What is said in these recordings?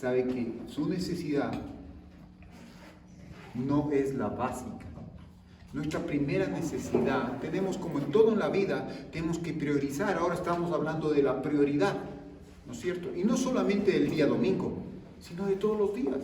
sabe que su necesidad no es la básica. Nuestra primera necesidad, tenemos como en todo en la vida, tenemos que priorizar. Ahora estamos hablando de la prioridad, ¿no es cierto? Y no solamente del día domingo, sino de todos los días.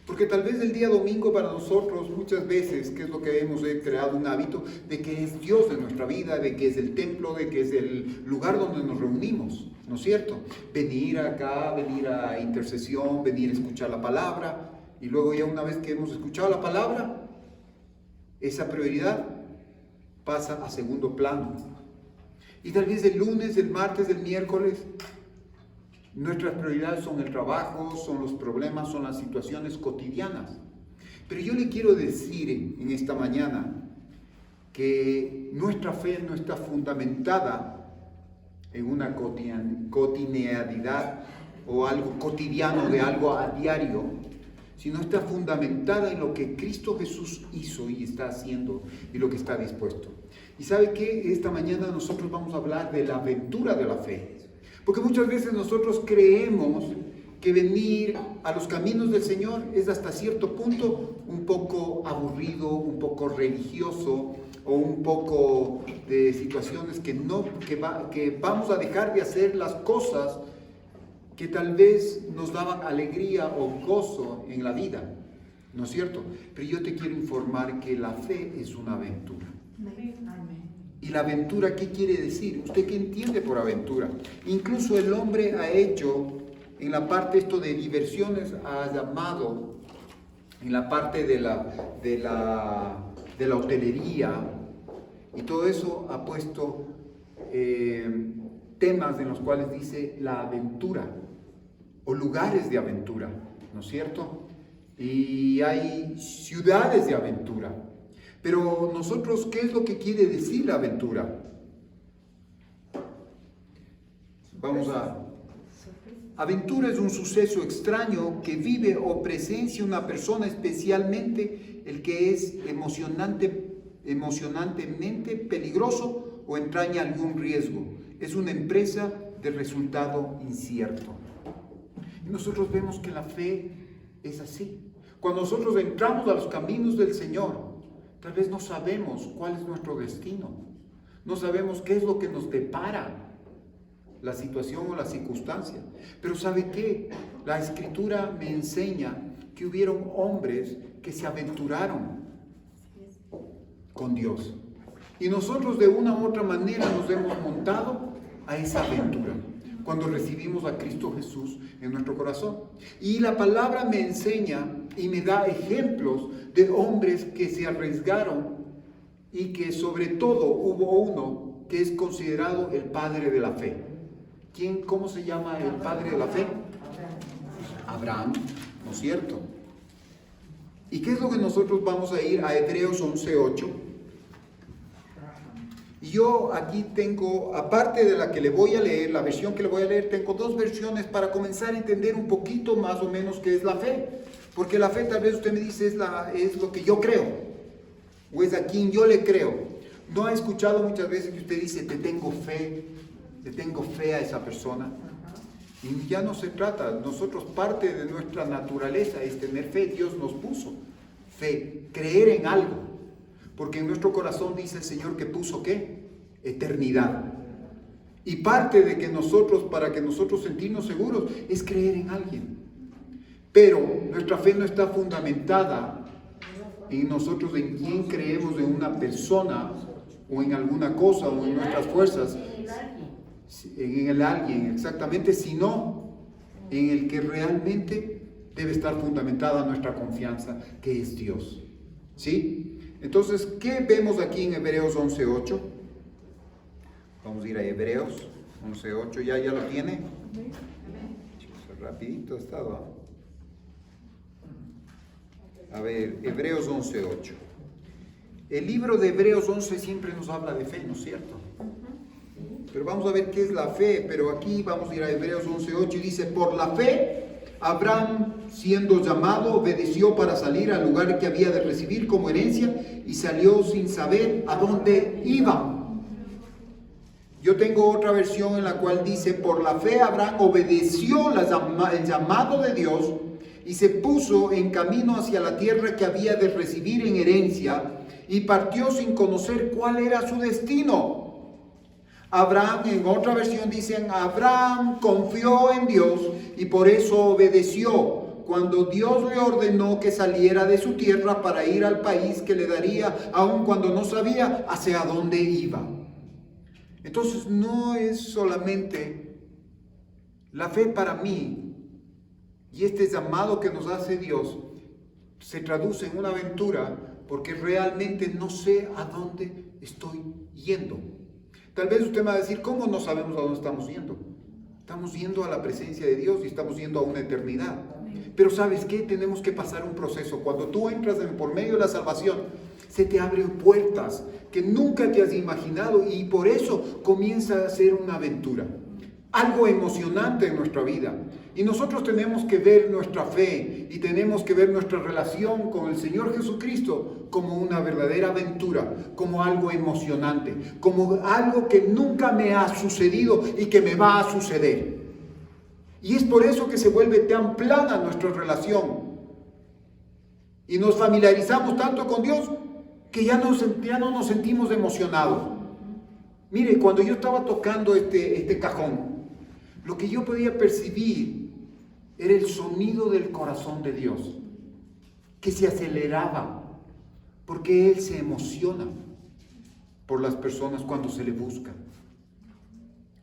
Porque tal vez el día domingo para nosotros muchas veces, que es lo que hemos creado un hábito, de que es Dios de nuestra vida, de que es el templo, de que es el lugar donde nos reunimos, ¿no es cierto? Venir acá, venir a intercesión, venir a escuchar la palabra, y luego ya una vez que hemos escuchado la palabra, esa prioridad pasa a segundo plano. Y tal vez el lunes, el martes, el miércoles, nuestras prioridades son el trabajo, son los problemas, son las situaciones cotidianas. Pero yo le quiero decir en esta mañana que nuestra fe no está fundamentada en una cotidianidad o algo cotidiano, de algo a diario, sino está fundamentada en lo que Cristo Jesús hizo y está haciendo y lo que está dispuesto. Y sabe que esta mañana nosotros vamos a hablar de la aventura de la fe. Porque muchas veces nosotros creemos que venir a los caminos del Señor es hasta cierto punto un poco aburrido, un poco religioso o un poco de situaciones que vamos a dejar de hacer las cosas que tal vez nos daban alegría o gozo en la vida, ¿no es cierto? Pero yo te quiero informar que la fe es una aventura. ¿Y la aventura qué quiere decir? ¿Usted qué entiende por aventura? Incluso el hombre ha hecho, en la parte esto de diversiones, ha llamado, en la parte de la hotelería, y todo eso ha puesto temas en los cuales dice la aventura, o lugares de aventura, ¿no es cierto? Y hay ciudades de aventura. Pero nosotros, ¿qué es lo que quiere decir la aventura? Aventura es un suceso extraño que vive o presencia una persona, especialmente el que es emocionantemente peligroso o entraña algún riesgo. Es una empresa de resultado incierto. Y nosotros vemos que la fe es así. Cuando nosotros entramos a los caminos del Señor, tal vez no sabemos cuál es nuestro destino. No sabemos qué es lo que nos depara la situación o la circunstancia. Pero ¿sabe qué? La Escritura me enseña que hubieron hombres que se aventuraron con Dios. Y nosotros de una u otra manera nos hemos montado a esa aventura cuando recibimos a Cristo Jesús en nuestro corazón. Y la palabra me enseña y me da ejemplos de hombres que se arriesgaron y que sobre todo hubo uno que es considerado el padre de la fe. ¿Cómo se llama el padre de la fe? Abraham, ¿no es cierto? ¿Y qué es lo que nosotros vamos a ir a Hebreos 11:8? Y yo aquí tengo, aparte de la que le voy a leer, la versión que le voy a leer, tengo dos versiones para comenzar a entender un poquito más o menos qué es la fe. Porque la fe, tal vez usted me dice, es lo que yo creo, o es a quien yo le creo. ¿No ha escuchado muchas veces que usted dice, le tengo fe a esa persona? Y ya no se trata, nosotros parte de nuestra naturaleza es tener fe. Dios nos puso fe, creer en algo. Porque en nuestro corazón dice el Señor que puso ¿qué? Eternidad. Y parte de que nosotros, para que nosotros sentirnos seguros, es creer en alguien. Pero nuestra fe no está fundamentada en nosotros, en quién creemos, en una persona, o en alguna cosa, o en nuestras fuerzas. En el alguien, exactamente, sino en el que realmente debe estar fundamentada nuestra confianza, que es Dios. ¿Sí? Entonces, ¿qué vemos aquí en Hebreos 11:8? Vamos a ir a Hebreos 11:8, ¿ya lo tiene? Rapidito ha estado. A ver, Hebreos 11:8. El libro de Hebreos 11 siempre nos habla de fe, ¿no es cierto? Pero vamos a ver qué es la fe. Pero aquí vamos a ir a Hebreos 11:8 y dice, por la fe Abraham, siendo llamado, obedeció para salir al lugar que había de recibir como herencia y salió sin saber a dónde iba. Yo tengo otra versión en la cual dice, por la fe Abraham obedeció el llamado de Dios y se puso en camino hacia la tierra que había de recibir en herencia y partió sin conocer cuál era su destino. Abraham, en otra versión dicen, Abraham confió en Dios y por eso obedeció cuando Dios le ordenó que saliera de su tierra para ir al país que le daría, aun cuando no sabía hacia dónde iba. Entonces no es solamente la fe para mí, y este llamado que nos hace Dios se traduce en una aventura porque realmente no sé a dónde estoy yendo. Tal vez usted me va a decir, ¿cómo no sabemos a dónde estamos yendo? Estamos yendo a la presencia de Dios y estamos yendo a una eternidad. Pero ¿sabes qué? Tenemos que pasar un proceso. Cuando tú entras por medio de la salvación, se te abren puertas que nunca te has imaginado y por eso comienza a ser una aventura. Algo emocionante en nuestra vida. Y nosotros tenemos que ver nuestra fe y tenemos que ver nuestra relación con el Señor Jesucristo como una verdadera aventura, como algo emocionante, como algo que nunca me ha sucedido y que me va a suceder. Y es por eso que se vuelve tan plana nuestra relación. Y nos familiarizamos tanto con Dios que ya no nos sentimos emocionados. Mire, cuando yo estaba tocando este cajón, lo que yo podía percibir era el sonido del corazón de Dios, que se aceleraba, porque Él se emociona por las personas cuando se le busca.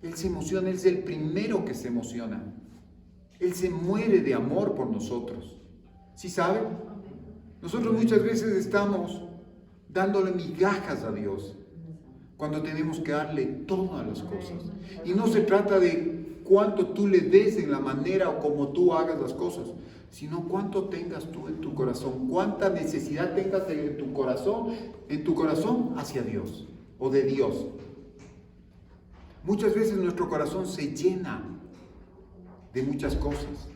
Él se emociona, Él es el primero que se emociona. Él se muere de amor por nosotros. ¿Sí saben? Nosotros muchas veces estamos dándole migajas a Dios, cuando tenemos que darle todas las cosas. Y no se trata de cuánto tú le des en la manera o como tú hagas las cosas, sino cuánto tengas tú en tu corazón, cuánta necesidad tengas en tu corazón hacia Dios o de Dios. Muchas veces nuestro corazón se llena de muchas cosas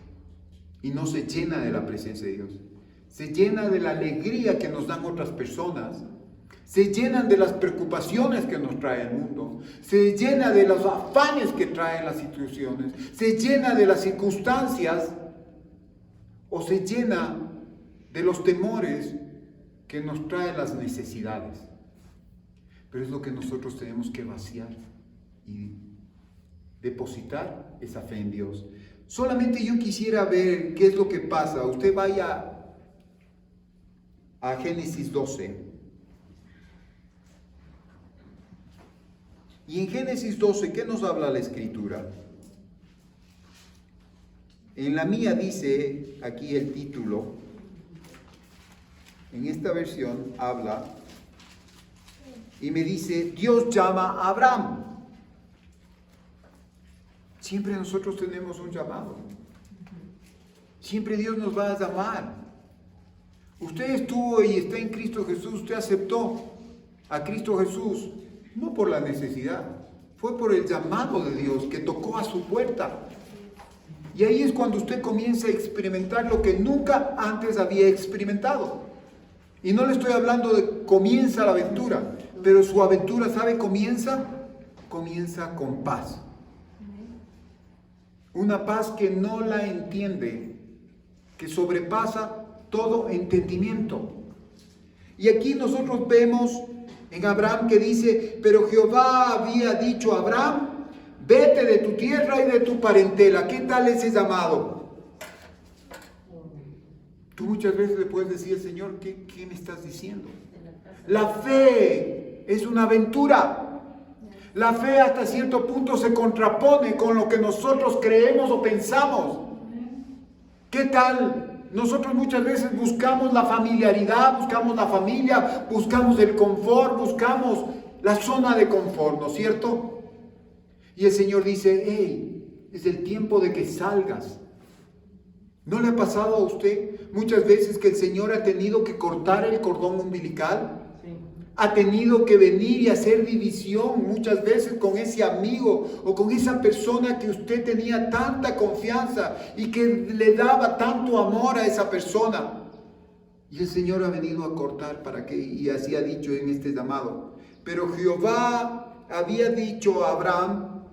y no se llena de la presencia de Dios. Se llena de la alegría que nos dan otras personas, se llenan de las preocupaciones que nos trae el mundo, se llena de los afanes que traen las instituciones, se llena de las circunstancias o se llena de los temores que nos traen las necesidades. Pero es lo que nosotros tenemos que vaciar y depositar esa fe en Dios. Solamente yo quisiera ver qué es lo que pasa. Usted vaya a Génesis 12. Y en Génesis 12, ¿qué nos habla la Escritura? En la mía dice, aquí el título, en esta versión habla, y me dice, Dios llama a Abraham. Siempre nosotros tenemos un llamado. Siempre Dios nos va a llamar. Usted estuvo y está en Cristo Jesús, usted aceptó a Cristo Jesús, no por la necesidad, fue por el llamado de Dios que tocó a su puerta. Y ahí es cuando usted comienza a experimentar lo que nunca antes había experimentado. Y no le estoy hablando de comienza la aventura, pero su aventura, ¿sabe? Comienza con paz. Una paz que no la entiende, que sobrepasa todo entendimiento. Y aquí nosotros vemos en Abraham que dice, pero Jehová había dicho a Abraham, vete de tu tierra y de tu parentela. ¿Qué tal ese llamado? Tú muchas veces le puedes decir al Señor, ¿qué me estás diciendo? La fe es una aventura. La fe hasta cierto punto se contrapone con lo que nosotros creemos o pensamos. ¿Qué tal? Nosotros muchas veces buscamos la familiaridad, buscamos la familia, buscamos el confort, buscamos la zona de confort, ¿no es cierto? Y el Señor dice, hey, es el tiempo de que salgas. ¿No le ha pasado a usted muchas veces que el Señor ha tenido que cortar el cordón umbilical? Ha tenido que venir y hacer división muchas veces con ese amigo o con esa persona que usted tenía tanta confianza y que le daba tanto amor a esa persona. Y el Señor ha venido a cortar para que, y así ha dicho en este llamado. Pero Jehová había dicho a Abraham: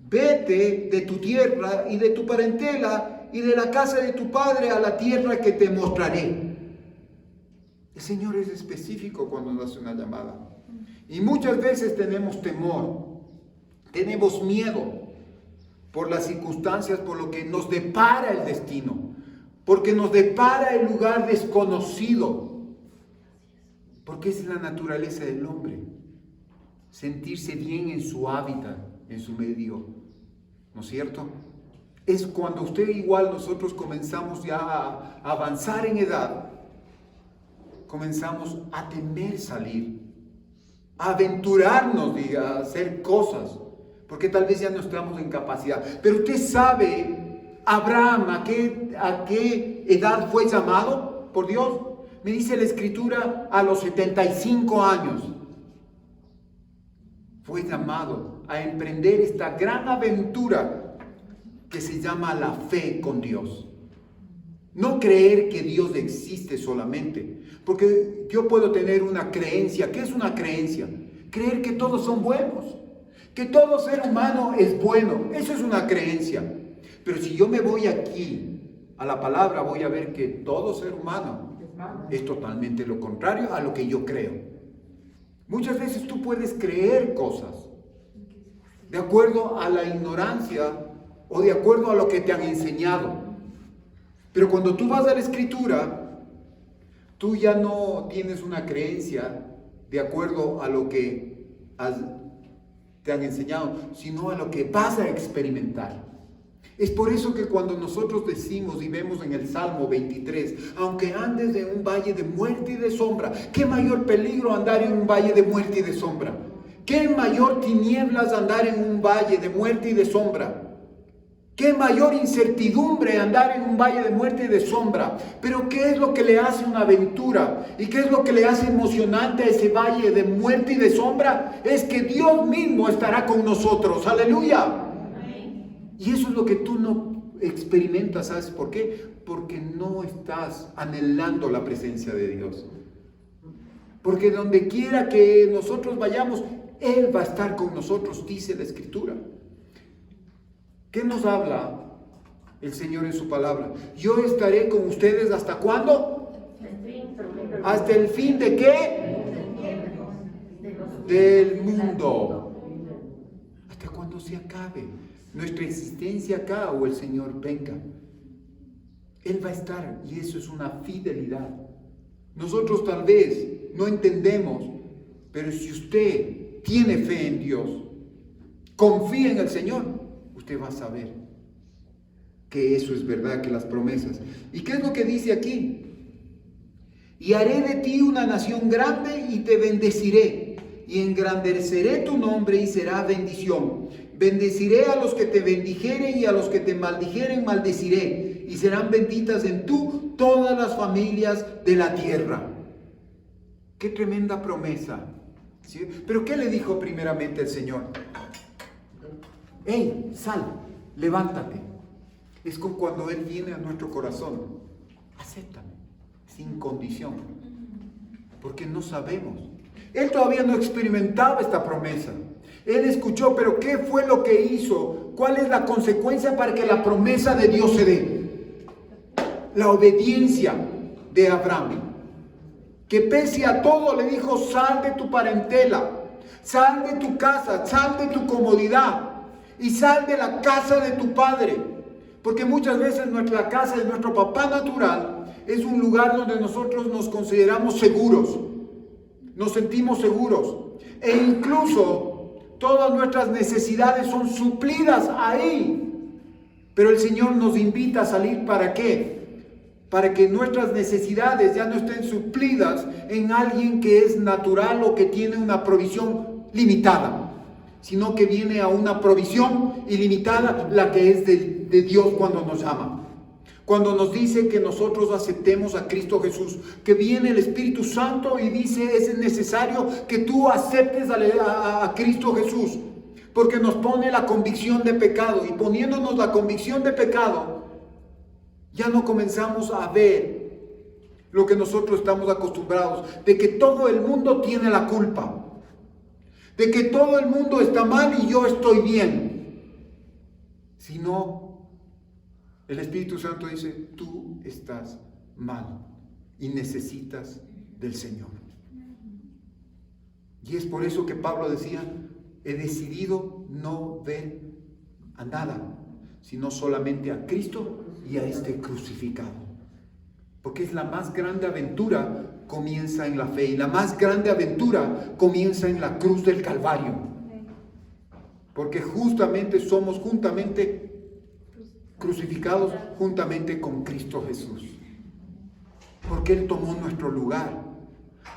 vete de tu tierra y de tu parentela y de la casa de tu padre a la tierra que te mostraré. El Señor es específico cuando nos hace una llamada. Y muchas veces tenemos temor, tenemos miedo por las circunstancias, por lo que nos depara el destino, porque nos depara el lugar desconocido, porque es la naturaleza del hombre, sentirse bien en su hábitat, en su medio, ¿no es cierto? Es cuando usted igual nosotros comenzamos ya a avanzar en edad, comenzamos a temer salir, a aventurarnos, a hacer cosas, porque tal vez ya no estamos en capacidad. Pero usted sabe, Abraham, ¿a qué edad fue llamado por Dios? Me dice la Escritura, a los 75 años. Fue llamado a emprender esta gran aventura que se llama la fe con Dios. No creer que Dios existe solamente, porque yo puedo tener una creencia. ¿Qué es una creencia? Creer que todos son buenos, que todo ser humano es bueno. Eso es una creencia. Pero si yo me voy aquí a la palabra, voy a ver que todo ser humano es totalmente lo contrario a lo que yo creo. Muchas veces tú puedes creer cosas de acuerdo a la ignorancia o de acuerdo a lo que te han enseñado. Pero cuando tú vas a la Escritura, tú ya no tienes una creencia de acuerdo a lo que te han enseñado, sino a lo que vas a experimentar. Es por eso que cuando nosotros decimos y vemos en el Salmo 23, aunque andes en un valle de muerte y de sombra, ¿qué mayor peligro andar en un valle de muerte y de sombra? ¿Qué mayor tinieblas andar en un valle de muerte y de sombra? Qué mayor incertidumbre andar en un valle de muerte y de sombra. Pero ¿qué es lo que le hace una aventura? ¿Y qué es lo que le hace emocionante a ese valle de muerte y de sombra? Es que Dios mismo estará con nosotros. ¡Aleluya! Y eso es lo que tú no experimentas. ¿Sabes por qué? Porque no estás anhelando la presencia de Dios. Porque donde quiera que nosotros vayamos, Él va a estar con nosotros, dice la Escritura. ¿Qué nos habla el Señor en su palabra? Yo estaré con ustedes ¿hasta cuándo? ¿Hasta el fin de qué? Del mundo. ¿Hasta cuándo se acabe nuestra existencia acá o el Señor venga? Él va a estar, y eso es una fidelidad. Nosotros tal vez no entendemos, pero si usted tiene fe en Dios, confía en el Señor, usted va a saber que eso es verdad, que las promesas. ¿Y qué es lo que dice aquí? Y haré de ti una nación grande y te bendeciré, y engrandeceré tu nombre y será bendición. Bendeciré a los que te bendijeren y a los que te maldijeren maldeciré, y serán benditas en tú todas las familias de la tierra. ¡Qué tremenda promesa! ¿Sí? ¿Pero qué le dijo primeramente el Señor? ¡Hey, sal, levántate! Es como cuando Él viene a nuestro corazón. Acéptame, sin condición. Porque no sabemos. Él todavía no experimentaba esta promesa. Él escuchó, pero ¿qué fue lo que hizo? ¿Cuál es la consecuencia para que la promesa de Dios se dé? La obediencia de Abraham. Que pese a todo le dijo: sal de tu parentela, sal de tu casa, sal de tu comodidad. Y sal de la casa de tu padre. Porque muchas veces nuestra casa de nuestro papá natural es un lugar donde nosotros nos consideramos seguros. Nos sentimos seguros. E incluso todas nuestras necesidades son suplidas ahí. Pero el Señor nos invita a salir, ¿para qué? Para que nuestras necesidades ya no estén suplidas en alguien que es natural o que tiene una provisión limitada, sino que viene a una provisión ilimitada, la que es de Dios cuando nos llama. Cuando nos dice que nosotros aceptemos a Cristo Jesús, que viene el Espíritu Santo y dice: es necesario que tú aceptes a Cristo Jesús, porque nos pone la convicción de pecado, y poniéndonos la convicción de pecado, ya no comenzamos a ver lo que nosotros estamos acostumbrados, de que todo el mundo tiene la culpa. de que todo el mundo está mal y yo estoy bien, sino el Espíritu Santo dice, tú estás mal y necesitas del Señor. Y es por eso que Pablo decía, he decidido no ver a nada, sino solamente a Cristo y a este crucificado. Porque es la más grande aventura, comienza en la fe, y la más grande aventura comienza en la cruz del Calvario. Porque justamente somos juntamente crucificados juntamente con Cristo Jesús. Porque Él tomó nuestro lugar,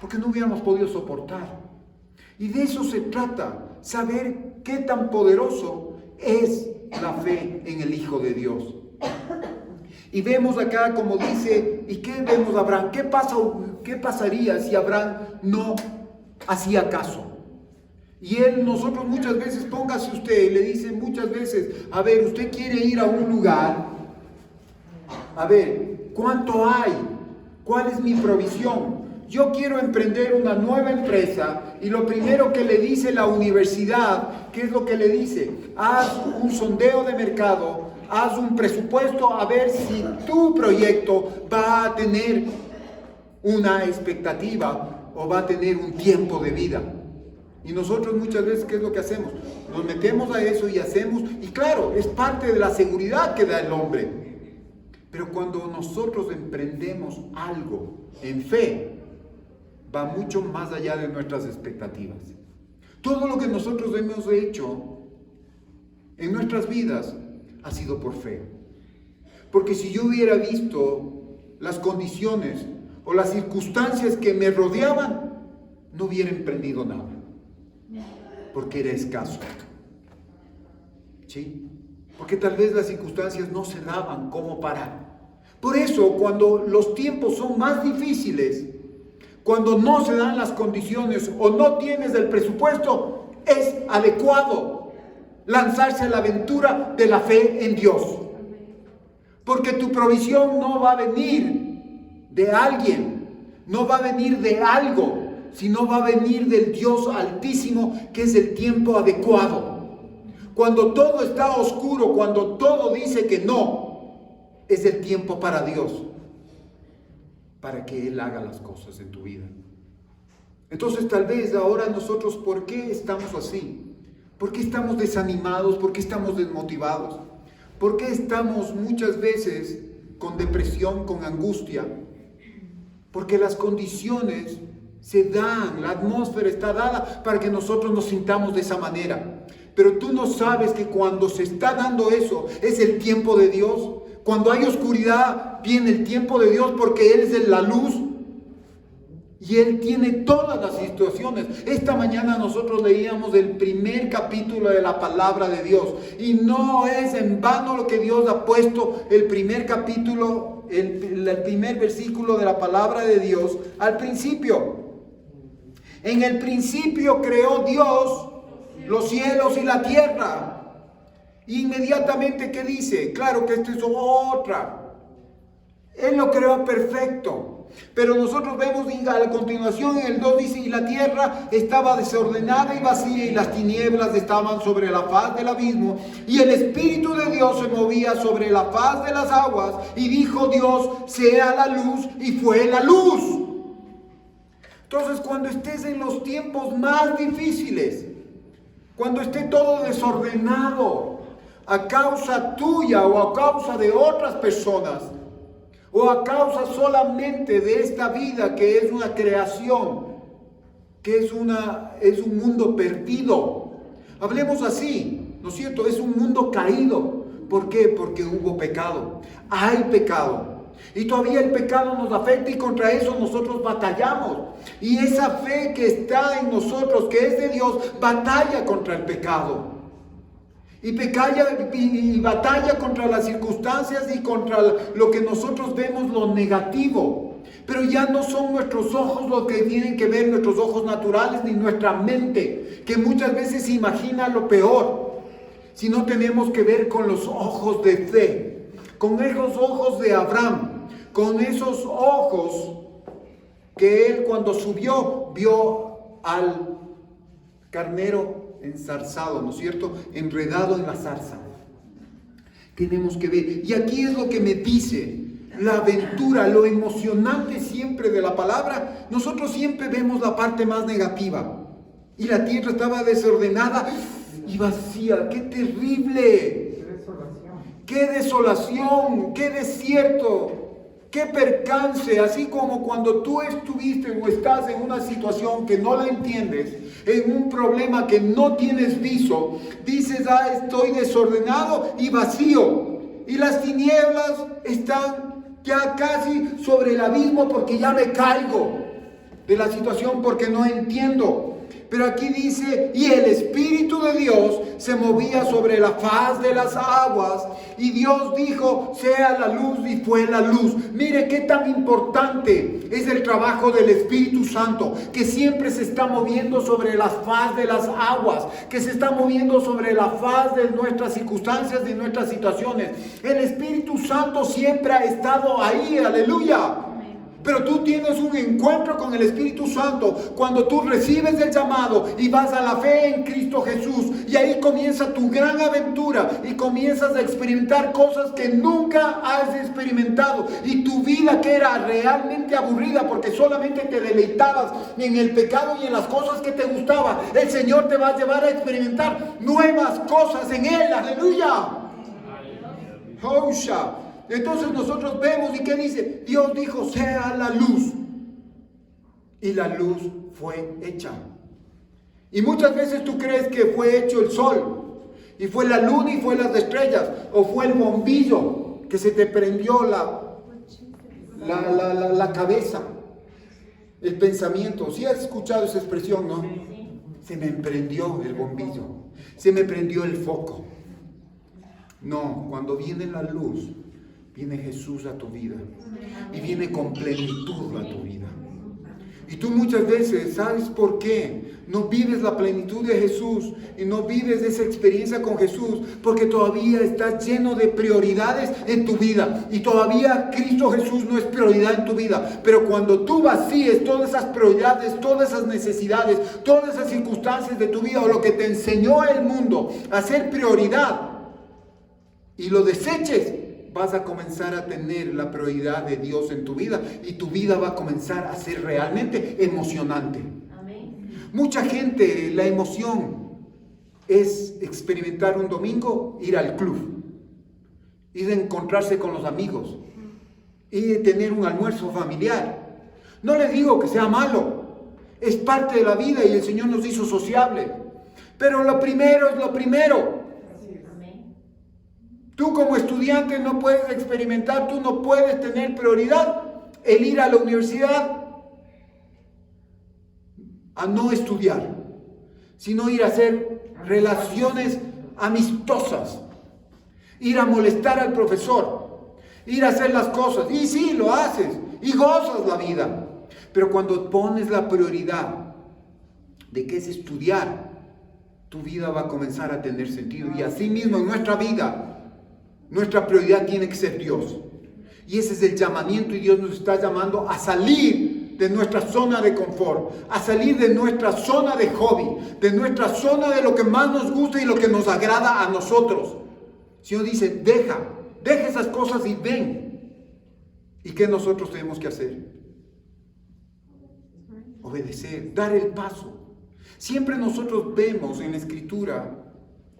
porque no hubiéramos podido soportar. Y de eso se trata, saber qué tan poderoso es la fe en el Hijo de Dios. Y vemos acá como dice, ¿y qué vemos de Abraham? ¿Qué pasaría si Abraham no hacía caso? Y nosotros muchas veces, póngase usted, le dice muchas veces, a ver, usted quiere ir a un lugar, a ver, ¿cuánto hay? ¿Cuál es mi provisión? Yo quiero emprender una nueva empresa y lo primero que le dice la universidad, ¿qué es lo que le dice? Haz un sondeo de mercado, haz un presupuesto a ver si tu proyecto va a tener una expectativa o va a tener un tiempo de vida. Y nosotros muchas veces, ¿qué es lo que hacemos? Nos metemos a eso y hacemos, y claro, es parte de la seguridad que da el hombre. Pero cuando nosotros emprendemos algo en fe, va mucho más allá de nuestras expectativas. Todo lo que nosotros hemos hecho en nuestras vidas ha sido por fe. Porque si yo hubiera visto las condiciones o las circunstancias que me rodeaban, no hubiera emprendido nada. Porque era escaso. ¿Sí? Porque tal vez las circunstancias no se daban como para. Por eso, cuando los tiempos son más difíciles, cuando no se dan las condiciones o no tienes el presupuesto, es adecuado lanzarse a la aventura de la fe en Dios. Porque tu provisión no va a venir de alguien, no va a venir de algo, sino va a venir del Dios Altísimo, que es el tiempo adecuado. Cuando todo está oscuro, cuando todo dice que no, es el tiempo para Dios, para que Él haga las cosas en tu vida. Entonces tal vez ahora nosotros, ¿por qué estamos así? ¿Por qué estamos desanimados? ¿Por qué estamos desmotivados? ¿Por qué estamos muchas veces con depresión, con angustia? Porque las condiciones se dan, la atmósfera está dada para que nosotros nos sintamos de esa manera. Pero tú no sabes que cuando se está dando eso, es el tiempo de Dios. Cuando hay oscuridad, viene el tiempo de Dios, porque Él es la luz y Él tiene todas las situaciones. Esta mañana nosotros leíamos el primer capítulo de la palabra de Dios, y no es en vano lo que Dios ha puesto el primer capítulo, el primer versículo de la palabra de Dios al principio. En el principio creó Dios los cielos y la tierra. Inmediatamente, ¿qué dice? Claro que esto es otra. Él lo creó perfecto. Pero nosotros vemos a continuación en el 2 dice, y la tierra estaba desordenada y vacía, y las tinieblas estaban sobre la faz del abismo, y el Espíritu de Dios se movía sobre la faz de las aguas, y dijo Dios, sea la luz, y fue la luz. Entonces, cuando estés en los tiempos más difíciles, cuando esté todo desordenado, a causa tuya o a causa de otras personas, o a causa solamente de esta vida que es una creación, que es un mundo perdido. Hablemos así, ¿no es cierto? Es un mundo caído. ¿Por qué? Porque hubo pecado. Hay pecado. Y todavía el pecado nos afecta, y contra eso nosotros batallamos. Y esa fe que está en nosotros, que es de Dios, batalla contra el pecado. Y batalla contra las circunstancias y contra lo que nosotros vemos, lo negativo. Pero ya no son nuestros ojos los que tienen que ver, nuestros ojos naturales, ni nuestra mente, que muchas veces imagina lo peor. Sino tenemos que ver con los ojos de fe, con esos ojos de Abraham, con esos ojos que él cuando subió vio carnero enzarzado, ¿no es cierto? Enredado en la zarza. Tenemos que ver. Y aquí es lo que me dice la aventura, lo emocionante siempre de la palabra. Nosotros siempre vemos la parte más negativa. Y la tierra estaba desordenada y vacía. ¡Qué terrible! ¡Qué desolación! ¡Qué desierto! ¡Qué percance! Así como cuando tú estuviste o estás en una situación que no la entiendes, en un problema que no tienes viso, dices, estoy desordenado y vacío. Y las tinieblas están ya casi sobre el abismo porque ya me caigo de la situación porque no entiendo. Pero aquí dice, y el Espíritu de Dios se movía sobre la faz de las aguas, y Dios dijo, sea la luz, y fue la luz. Mire qué tan importante es el trabajo del Espíritu Santo, que siempre se está moviendo sobre la faz de las aguas, que se está moviendo sobre la faz de nuestras circunstancias, de nuestras situaciones. El Espíritu Santo siempre ha estado ahí, aleluya. Pero tú tienes un encuentro con el Espíritu Santo cuando tú recibes el llamado y vas a la fe en Cristo Jesús. Y ahí comienza tu gran aventura y comienzas a experimentar cosas que nunca has experimentado. Y tu vida que era realmente aburrida porque solamente te deleitabas en el pecado y en las cosas que te gustaban, el Señor te va a llevar a experimentar nuevas cosas en Él. ¡Aleluya! ¡Hosha! Entonces nosotros vemos, ¿y qué dice? Dios dijo, sea la luz. Y la luz fue hecha. Y muchas veces tú crees que fue hecho el sol, y fue la luna, y fue las estrellas, o fue el bombillo que se te prendió la cabeza, el pensamiento. ¿Sí has escuchado esa expresión, no? Se me prendió el bombillo, se me prendió el foco. No, cuando viene la luz, viene Jesús a tu vida y viene con plenitud a tu vida. Y tú muchas veces, ¿sabes por qué? No vives la plenitud de Jesús y no vives esa experiencia con Jesús porque todavía estás lleno de prioridades en tu vida y todavía Cristo Jesús no es prioridad en tu vida. Pero cuando tú vacíes todas esas prioridades, todas esas necesidades, todas esas circunstancias de tu vida o lo que te enseñó el mundo a ser prioridad y lo deseches, vas a comenzar a tener la prioridad de Dios en tu vida y tu vida va a comenzar a ser realmente emocionante. Amén. Mucha gente, la emoción es experimentar un domingo, ir al club, ir a encontrarse con los amigos, ir a tener un almuerzo familiar. No les digo que sea malo, es parte de la vida y el Señor nos hizo sociables, pero lo primero es lo primero. Tú como estudiante no puedes experimentar, tú no puedes tener prioridad el ir a la universidad a no estudiar, sino ir a hacer relaciones amistosas, ir a molestar al profesor, ir a hacer las cosas. Y sí, lo haces y gozas la vida. Pero cuando pones la prioridad de que es estudiar, tu vida va a comenzar a tener sentido. Y así mismo en nuestra vida, nuestra prioridad tiene que ser Dios. Y ese es el llamamiento y Dios nos está llamando a salir de nuestra zona de confort, a salir de nuestra zona de hobby, de nuestra zona de lo que más nos gusta y lo que nos agrada a nosotros. El Señor dice, deja esas cosas y ven. ¿Y qué nosotros tenemos que hacer? Obedecer, dar el paso. Siempre nosotros vemos en la Escritura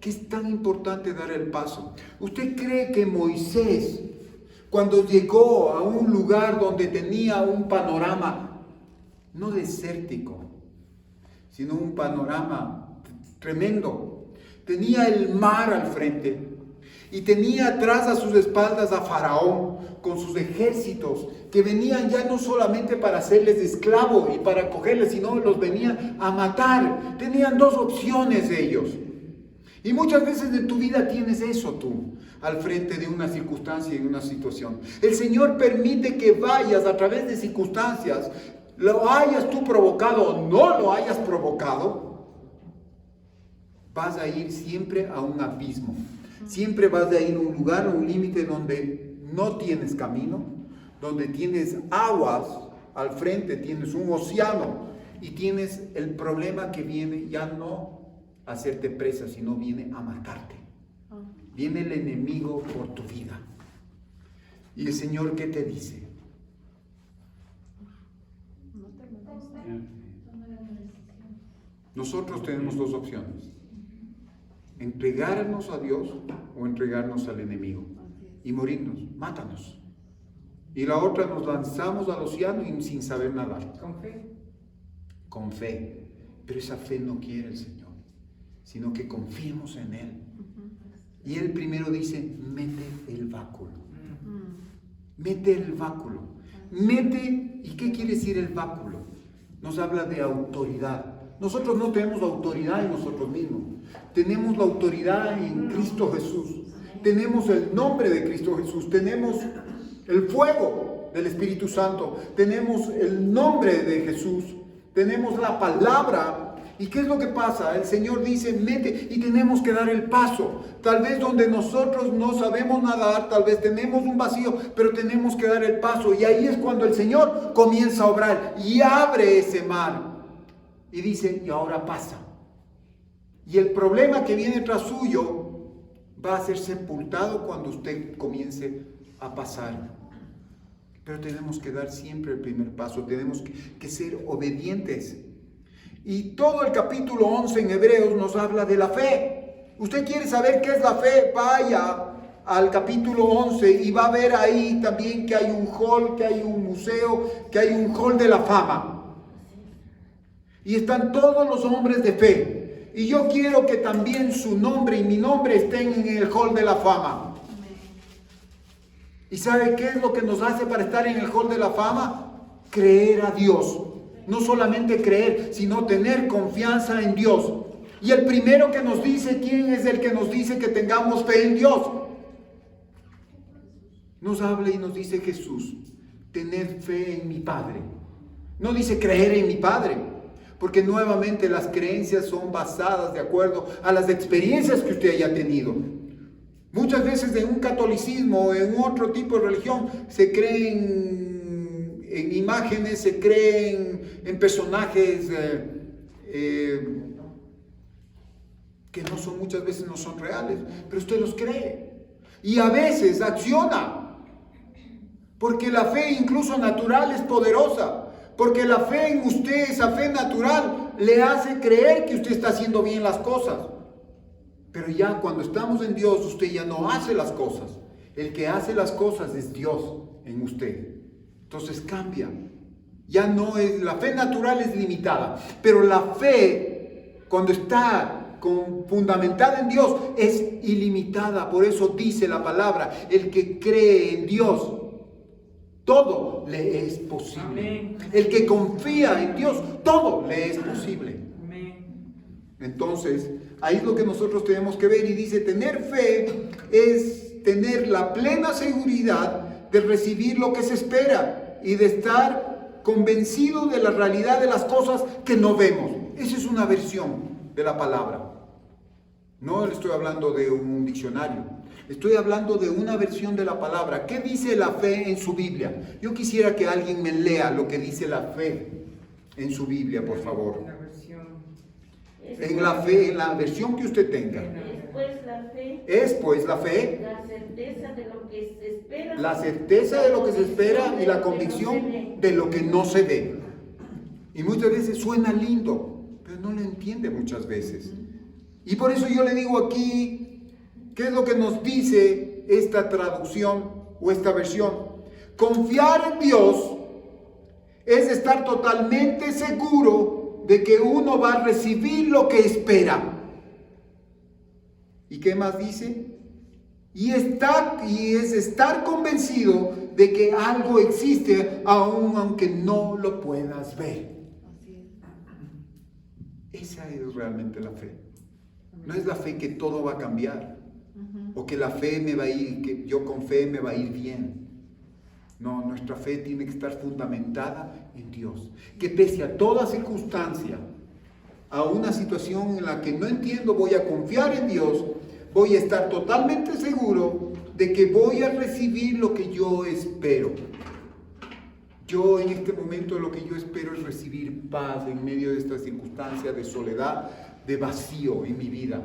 que es tan importante dar el paso. ¿Usted cree que Moisés, cuando llegó a un lugar donde tenía un panorama, no desértico, sino un panorama tremendo, tenía el mar al frente y tenía atrás a sus espaldas a Faraón con sus ejércitos que venían ya no solamente para hacerles esclavos y para cogerles, sino los venían a matar? Tenían dos opciones ellos. Y muchas veces en tu vida tienes eso tú, al frente de una circunstancia y una situación. El Señor permite que vayas a través de circunstancias, lo hayas tú provocado o no lo hayas provocado, vas a ir siempre a un abismo. Siempre vas a ir a un lugar, a un límite donde no tienes camino, donde tienes aguas al frente, tienes un océano y tienes el problema que viene ya no a hacerte presa, sino viene a matarte. Viene el enemigo por tu vida. ¿Y el Señor qué te dice? Nosotros tenemos dos opciones: entregarnos a Dios o entregarnos al enemigo y morirnos, mátanos. Y la otra, nos lanzamos al océano y sin saber nadar. Con fe. Con fe. Pero esa fe no quiere el Señor, sino que confiemos en Él. Y Él primero dice, mete el báculo. Mete el báculo. Mete, ¿y qué quiere decir el báculo? Nos habla de autoridad. Nosotros no tenemos autoridad en nosotros mismos. Tenemos la autoridad en Cristo Jesús. Tenemos el nombre de Cristo Jesús. Tenemos el fuego del Espíritu Santo. Tenemos el nombre de Jesús. Tenemos la palabra. ¿Y qué es lo que pasa? El Señor dice, mete, y tenemos que dar el paso. Tal vez donde nosotros no sabemos nadar, tal vez tenemos un vacío, pero tenemos que dar el paso. Y ahí es cuando el Señor comienza a obrar y abre ese mar. Y dice, y ahora pasa. Y el problema que viene tras suyo va a ser sepultado cuando usted comience a pasar. Pero tenemos que dar siempre el primer paso. Tenemos que ser obedientes. Y todo el capítulo 11 en Hebreos nos habla de la fe. Usted quiere saber qué es la fe, vaya al capítulo 11 y va a ver ahí también que hay un hall, que hay un museo, que hay un hall de la fama. Y están todos los hombres de fe. Y yo quiero que también su nombre y mi nombre estén en el hall de la fama. ¿Y sabe qué es lo que nos hace para estar en el hall de la fama? Creer a Dios. No solamente creer, sino tener confianza en Dios. Y el primero que nos dice, ¿quién es el que nos dice que tengamos fe en Dios? Nos habla y nos dice Jesús, tener fe en mi Padre. No dice creer en mi Padre, porque nuevamente las creencias son basadas de acuerdo a las experiencias que usted haya tenido. Muchas veces en un catolicismo o en otro tipo de religión se creen en imágenes, se creen en personajes que no son, muchas veces no son reales, pero usted los cree y a veces acciona, porque la fe incluso natural es poderosa, porque la fe en usted, esa fe natural, le hace creer que usted está haciendo bien las cosas. Pero ya cuando estamos en Dios, usted ya no hace las cosas. El que hace las cosas es Dios en usted. Entonces cambia. Ya no es, la fe natural es limitada, pero la fe, cuando está fundamentada en Dios, es ilimitada. Por eso dice la palabra, el que cree en Dios, todo le es posible. Amén. El que confía en Dios, todo le es posible. Amén. Entonces, ahí es lo que nosotros tenemos que ver, y dice, tener fe es tener la plena seguridad de recibir lo que se espera y de estar convencido de la realidad de las cosas que no vemos. Esa es una versión de la palabra. No le estoy hablando de un diccionario, estoy hablando de una versión de la palabra. ¿Qué dice la fe en su Biblia? Yo quisiera que alguien me lea lo que dice la fe en su Biblia, por favor. En la fe, en la versión que usted tenga. Es pues la fe, la certeza de lo que se espera, la certeza de lo que se espera y la convicción de lo que no se ve. Y muchas veces suena lindo, pero no lo entiende muchas veces. Y por eso yo le digo aquí, ¿qué es lo que nos dice esta traducción o esta versión? Confiar en Dios es estar totalmente seguro de que uno va a recibir lo que espera. ¿Y qué más dice? Y es estar convencido de que algo existe aun aunque no lo puedas ver. Esa es realmente la fe. No es la fe que todo va a cambiar, o que la fe me va a ir, que yo con fe me va a ir bien. No, nuestra fe tiene que estar fundamentada en Dios. Que pese a toda circunstancia, a una situación en la que no entiendo, voy a confiar en Dios, voy a estar totalmente seguro de que voy a recibir lo que yo espero. Yo en este momento lo que yo espero es recibir paz en medio de esta circunstancia de soledad, de vacío en mi vida.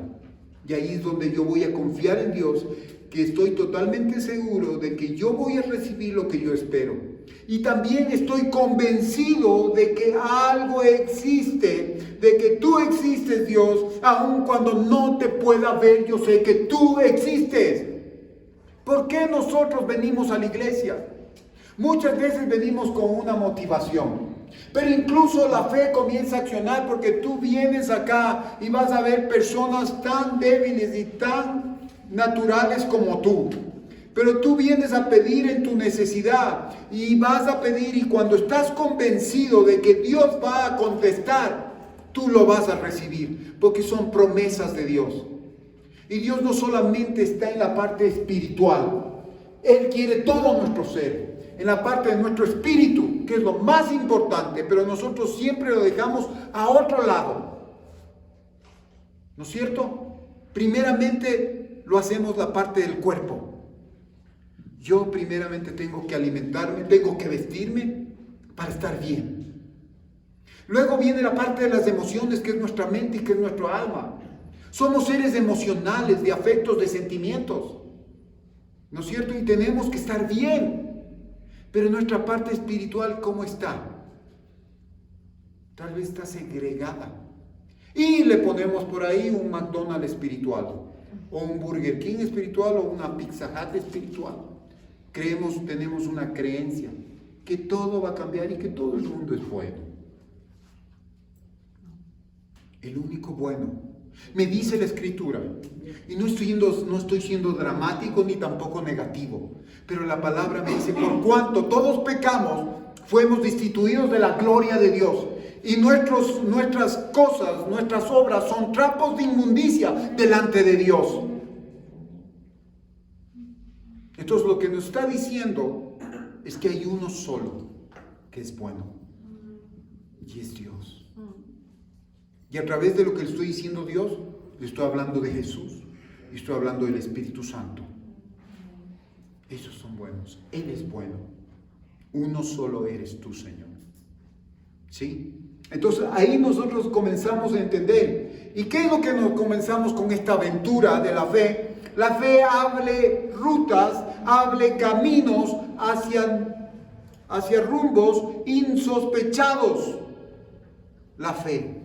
Y ahí es donde yo voy a confiar en Dios, que estoy totalmente seguro de que yo voy a recibir lo que yo espero. Y también estoy convencido de que algo existe, de que tú existes, Dios, aun cuando no te pueda ver, yo sé que tú existes. ¿Por qué nosotros venimos a la iglesia? Muchas veces venimos con una motivación, pero incluso la fe comienza a accionar porque tú vienes acá y vas a ver personas tan débiles y tan naturales como tú. Pero tú vienes a pedir en tu necesidad y vas a pedir, y cuando estás convencido de que Dios va a contestar, tú lo vas a recibir porque son promesas de Dios. Y Dios no solamente está en la parte espiritual, Él quiere todo nuestro ser. En la parte de nuestro espíritu, que es lo más importante, pero nosotros siempre lo dejamos a otro lado. ¿No es cierto? Primeramente lo hacemos la parte del cuerpo. Yo primeramente tengo que alimentarme, tengo que vestirme para estar bien. Luego viene la parte de las emociones, que es nuestra mente y que es nuestro alma. Somos seres emocionales, de afectos, de sentimientos. ¿No es cierto? Y tenemos que estar bien. Pero nuestra parte espiritual, ¿cómo está? Tal vez está segregada. Y le ponemos por ahí un McDonald's espiritual, o un Burger King espiritual, o una Pizza Hut espiritual. Tenemos una creencia que todo va a cambiar y que todo el mundo es bueno. El único bueno. Me dice la Escritura, y no estoy siendo dramático ni tampoco negativo, pero la palabra me dice: por cuanto todos pecamos, fuimos destituidos de la gloria de Dios, y nuestras cosas, nuestras obras son trapos de inmundicia delante de Dios. Entonces lo que nos está diciendo es que hay uno solo que es bueno, y es Dios. Y a través de lo que le estoy diciendo Dios, le estoy hablando de Jesús y estoy hablando del Espíritu Santo. Esos son buenos. Él es bueno. Uno solo eres tú, Señor. ¿Sí? Entonces ahí nosotros comenzamos a entender. ¿Y qué es lo que nos comenzamos con esta aventura de la fe? La fe abre rutas, abre caminos hacia rumbos insospechados. La fe.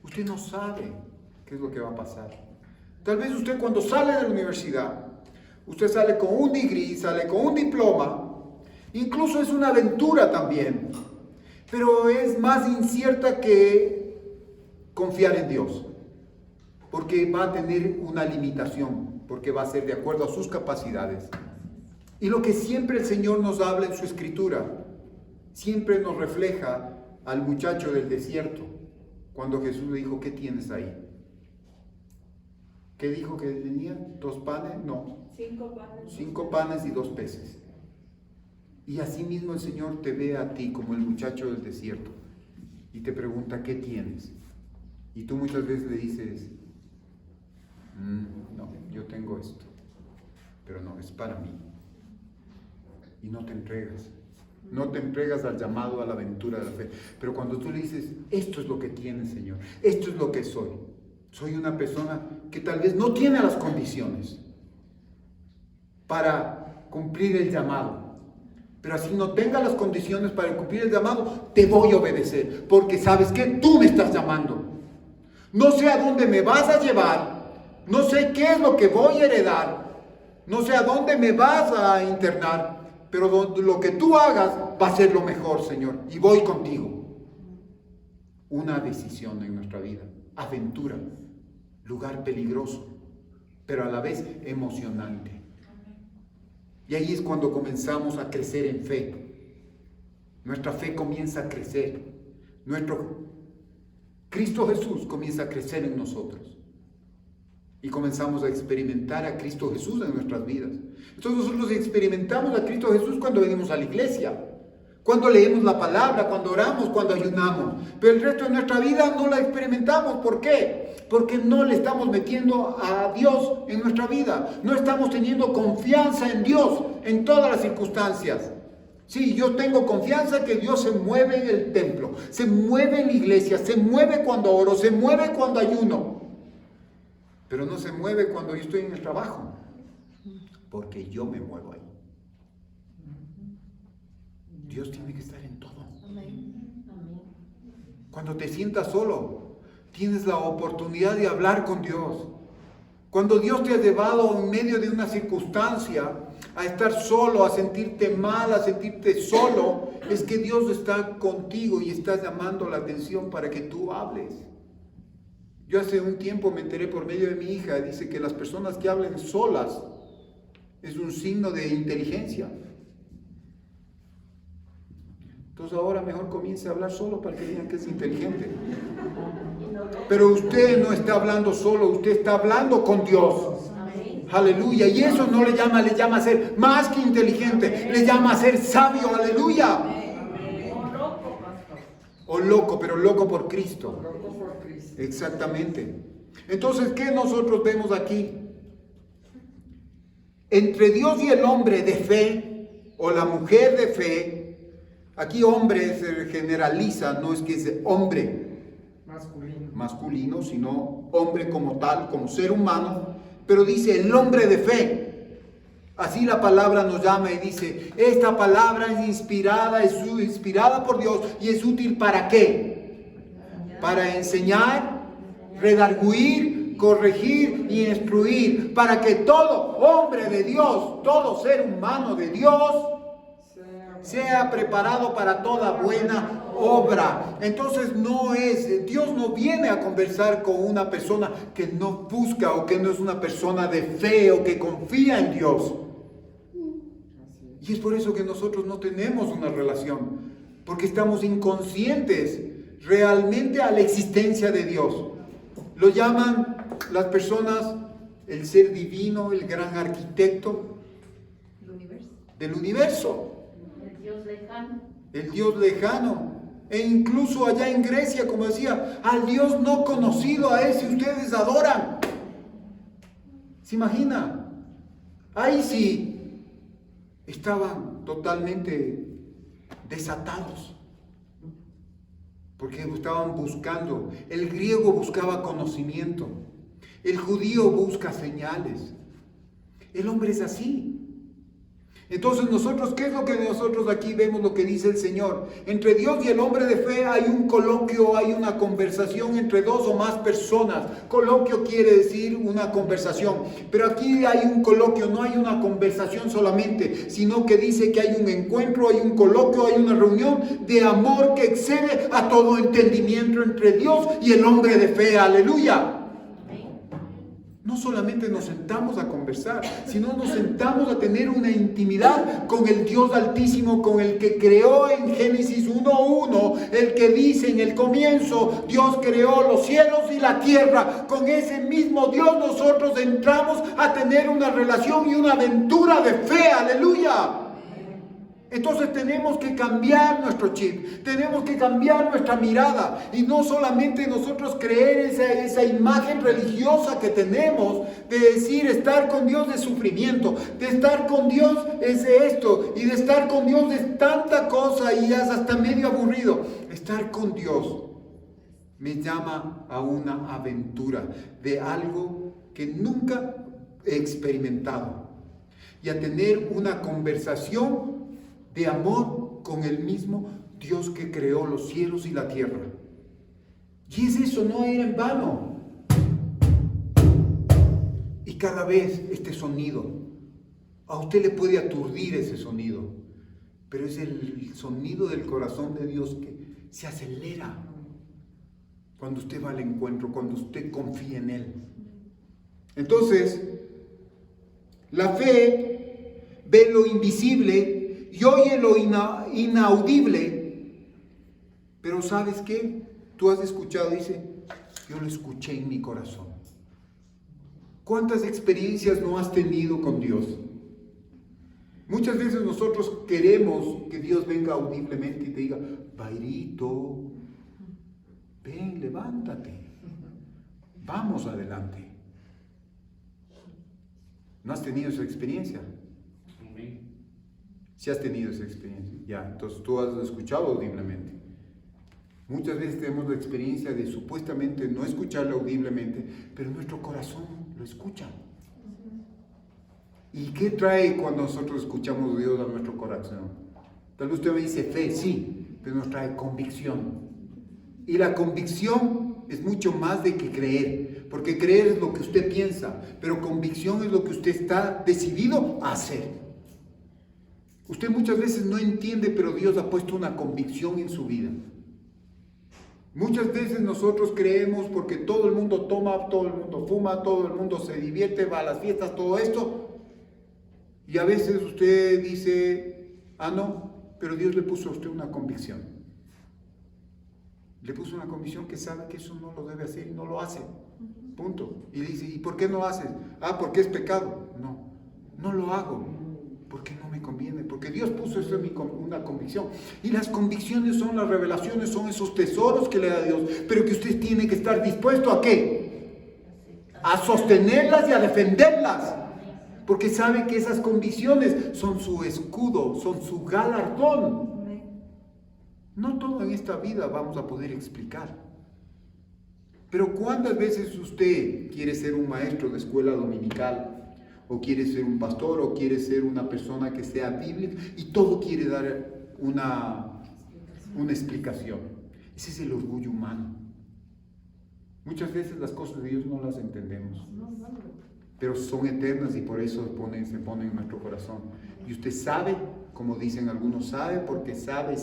Usted no sabe qué es lo que va a pasar. Tal vez usted, cuando sale de la universidad, usted sale con un degree, sale con un diploma, incluso es una aventura también, pero es más incierta que confiar en Dios, porque va a tener una limitación, porque va a ser de acuerdo a sus capacidades. Y lo que siempre el Señor nos habla en su Escritura, siempre nos refleja al muchacho del desierto. Cuando Jesús le dijo: ¿qué tienes ahí? ¿Qué dijo que tenía? ¿2 panes? No. 5 panes. 5 panes y 2 peces. Y así mismo el Señor te ve a ti como el muchacho del desierto y te pregunta: ¿qué tienes? Y tú muchas veces le dices: no, yo tengo esto, pero no, es para mí. Y no te entregas. No te entregas al llamado, a la aventura de la fe. Pero cuando tú le dices: esto es lo que tienes, Señor, esto es lo que soy. Soy una persona que tal vez no tiene las condiciones para cumplir el llamado. Pero así no tenga las condiciones para cumplir el llamado, te voy a obedecer. Porque sabes que tú me estás llamando. No sé a dónde me vas a llevar. No sé qué es lo que voy a heredar. No sé a dónde me vas a internar. Pero lo que tú hagas va a ser lo mejor, Señor, y voy contigo. Una decisión en nuestra vida, aventura, lugar peligroso, pero a la vez emocionante. Y ahí es cuando comenzamos a crecer en fe. Nuestra fe comienza a crecer. Nuestro Cristo Jesús comienza a crecer en nosotros. Y comenzamos a experimentar a Cristo Jesús en nuestras vidas. Entonces nosotros experimentamos a Cristo Jesús cuando venimos a la iglesia, cuando leemos la palabra, cuando oramos, cuando ayunamos. Pero el resto de nuestra vida no la experimentamos. ¿Por qué? Porque no le estamos metiendo a Dios en nuestra vida. No estamos teniendo confianza en Dios en todas las circunstancias. Sí, yo tengo confianza que Dios se mueve en el templo, se mueve en la iglesia, se mueve cuando oro, se mueve cuando ayuno. Pero no se mueve cuando yo estoy en el trabajo, porque yo me muevo ahí. Dios tiene que estar en todo. Cuando te sientas solo, tienes la oportunidad de hablar con Dios. Cuando Dios te ha llevado en medio de una circunstancia a estar solo, a sentirte mal, a sentirte solo, es que Dios está contigo y está llamando la atención para que tú hables. Yo hace un tiempo me enteré por medio de mi hija, dice que las personas que hablen solas es un signo de inteligencia. Entonces ahora mejor comience a hablar solo para que digan que es inteligente. Pero usted no está hablando solo, usted está hablando con Dios. Aleluya. Y eso no le llama a ser más que inteligente, le llama a ser sabio. Aleluya. O loco, pero loco por Cristo. Exactamente. Entonces, ¿qué nosotros vemos aquí? Entre Dios y el hombre de fe, o la mujer de fe, aquí hombre se generaliza, no es que es hombre masculino, sino hombre como tal, como ser humano, pero dice el hombre de fe. Así la palabra nos llama y dice, esta palabra es inspirada por Dios y es útil ¿para qué? Para enseñar, redarguir, corregir y instruir, para que todo hombre de Dios, todo ser humano de Dios, sea preparado para toda buena obra. Entonces Dios no viene a conversar con una persona que no busca o que no es una persona de fe o que confía en Dios. Y es por eso que nosotros no tenemos una relación, porque estamos inconscientes realmente a la existencia de Dios. Lo llaman las personas el ser divino, el gran arquitecto del universo. El Dios lejano. E incluso allá en Grecia, como decía, al Dios no conocido, a ese ustedes adoran. ¿Se imagina? Ahí sí estaban totalmente desatados, porque estaban buscando. El griego buscaba conocimiento, el judío busca señales. El hombre es así. Entonces nosotros, ¿qué es lo que nosotros aquí vemos? Lo que dice el Señor. Entre Dios y el hombre de fe hay un coloquio, hay una conversación entre dos o más personas. Coloquio quiere decir una conversación. Pero aquí hay un coloquio, no hay una conversación solamente, sino que dice que hay un encuentro, hay un coloquio, hay una reunión de amor que excede a todo entendimiento entre Dios y el hombre de fe. Aleluya. No solamente nos sentamos a conversar, sino nos sentamos a tener una intimidad con el Dios Altísimo, con el que creó en Génesis 1:1, el que dice en el comienzo, Dios creó los cielos y la tierra. Con ese mismo Dios nosotros entramos a tener una relación y una aventura de fe. Aleluya. Entonces tenemos que cambiar nuestro chip, tenemos que cambiar nuestra mirada y no solamente nosotros creer esa imagen religiosa que tenemos de decir estar con Dios es sufrimiento, de estar con Dios es esto y de estar con Dios es tanta cosa y es hasta medio aburrido. Estar con Dios me llama a una aventura de algo que nunca he experimentado y a tener una conversación de amor con el mismo Dios que creó los cielos y la tierra. Y es eso, no era en vano. Y cada vez este sonido, a usted le puede aturdir ese sonido, pero es el sonido del corazón de Dios que se acelera cuando usted va al encuentro, cuando usted confía en Él. Entonces, la fe ve lo invisible y oye lo inaudible, pero ¿sabes qué? Tú has escuchado, dice, yo lo escuché en mi corazón. ¿Cuántas experiencias no has tenido con Dios? Muchas veces nosotros queremos que Dios venga audiblemente y te diga, Pairito, ven, levántate, vamos adelante. ¿No has tenido esa experiencia? Si has tenido esa experiencia, ya, entonces tú has escuchado audiblemente. Muchas veces tenemos la experiencia de supuestamente no escucharlo audiblemente, pero nuestro corazón lo escucha. ¿Y qué trae cuando nosotros escuchamos a Dios a nuestro corazón? Tal vez usted me dice fe, sí, pero nos trae convicción. Y la convicción es mucho más de que creer, porque creer es lo que usted piensa, pero convicción es lo que usted está decidido a hacer. Usted muchas veces no entiende, pero Dios ha puesto una convicción en su vida. Muchas veces nosotros creemos porque todo el mundo toma, todo el mundo fuma, todo el mundo se divierte, va a las fiestas, todo esto. Y a veces usted dice, no, pero Dios le puso a usted una convicción. Le puso una convicción que sabe que eso no lo debe hacer y no lo hace. Punto. Y dice, ¿y por qué no haces? Porque es pecado. No, no lo hago. Porque no me conviene, porque Dios puso eso en una convicción. Y las convicciones son las revelaciones, son esos tesoros que le da Dios, pero que usted tiene que estar dispuesto ¿a qué? A sostenerlas y a defenderlas. Porque sabe que esas convicciones son su escudo, son su galardón. No todo en esta vida vamos a poder explicar. Pero ¿cuántas veces usted quiere ser un maestro de escuela dominical? O quiere ser un pastor, o quiere ser una persona que sea bíblica, y todo quiere dar una explicación. Ese es el orgullo humano. Muchas veces las cosas de Dios no las entendemos, pero son eternas y por eso se ponen en nuestro corazón. Y usted sabe, como dicen algunos, sabe porque sabe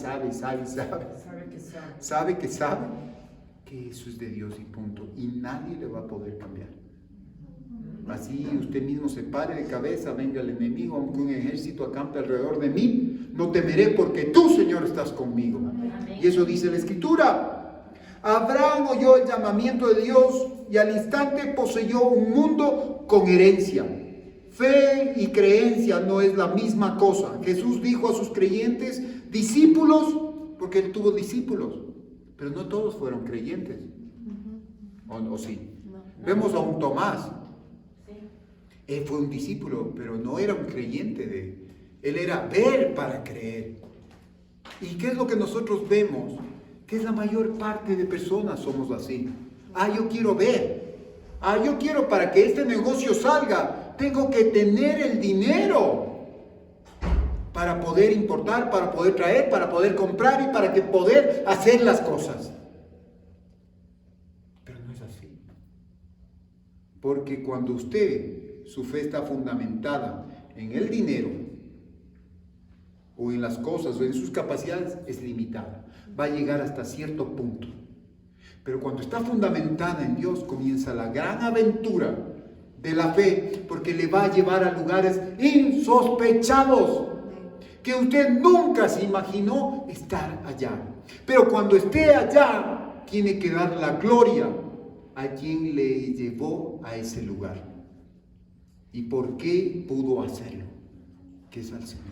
que eso es de Dios y punto. Y nadie le va a poder cambiar. Así usted mismo se pare de cabeza, venga el enemigo, aunque un ejército acampe alrededor de mí, no temeré porque tú, Señor, estás conmigo. Y eso dice la Escritura. Abraham oyó el llamamiento de Dios y al instante poseyó un mundo con herencia. Fe y creencia no es la misma cosa. Jesús dijo a sus creyentes, discípulos, porque él tuvo discípulos, pero no todos fueron creyentes. ¿O sí? Vemos a un Tomás. Él fue un discípulo, pero no era un creyente él era ver para creer. ¿Y qué es lo que nosotros vemos? Que la mayor parte de personas somos así. Yo quiero ver. Yo quiero para que este negocio salga, tengo que tener el dinero para poder importar, para poder traer, para poder comprar y para poder hacer las cosas. Pero no es así. Porque cuando su fe está fundamentada en el dinero o en las cosas o en sus capacidades, es limitada. Va a llegar hasta cierto punto. Pero cuando está fundamentada en Dios, comienza la gran aventura de la fe, porque le va a llevar a lugares insospechados que usted nunca se imaginó estar allá. Pero cuando esté allá, tiene que dar la gloria a quien le llevó a ese lugar. ¿Y por qué pudo hacerlo? Que es al Señor.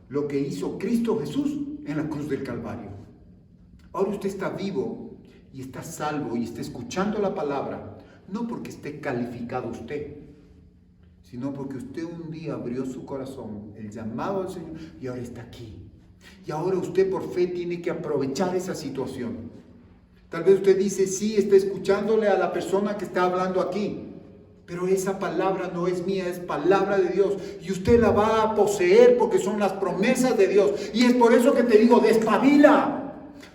Lo que hizo Cristo Jesús en la cruz del Calvario. Ahora usted está vivo y está salvo y está escuchando la palabra, no porque esté calificado usted, sino porque usted un día abrió su corazón, el llamado al Señor, y ahora está aquí. Y ahora usted por fe tiene que aprovechar esa situación. Tal vez usted dice, sí, está escuchándole a la persona que está hablando aquí, pero esa palabra no es mía, es palabra de Dios. Y usted la va a poseer porque son las promesas de Dios. Y es por eso que te digo, despabila.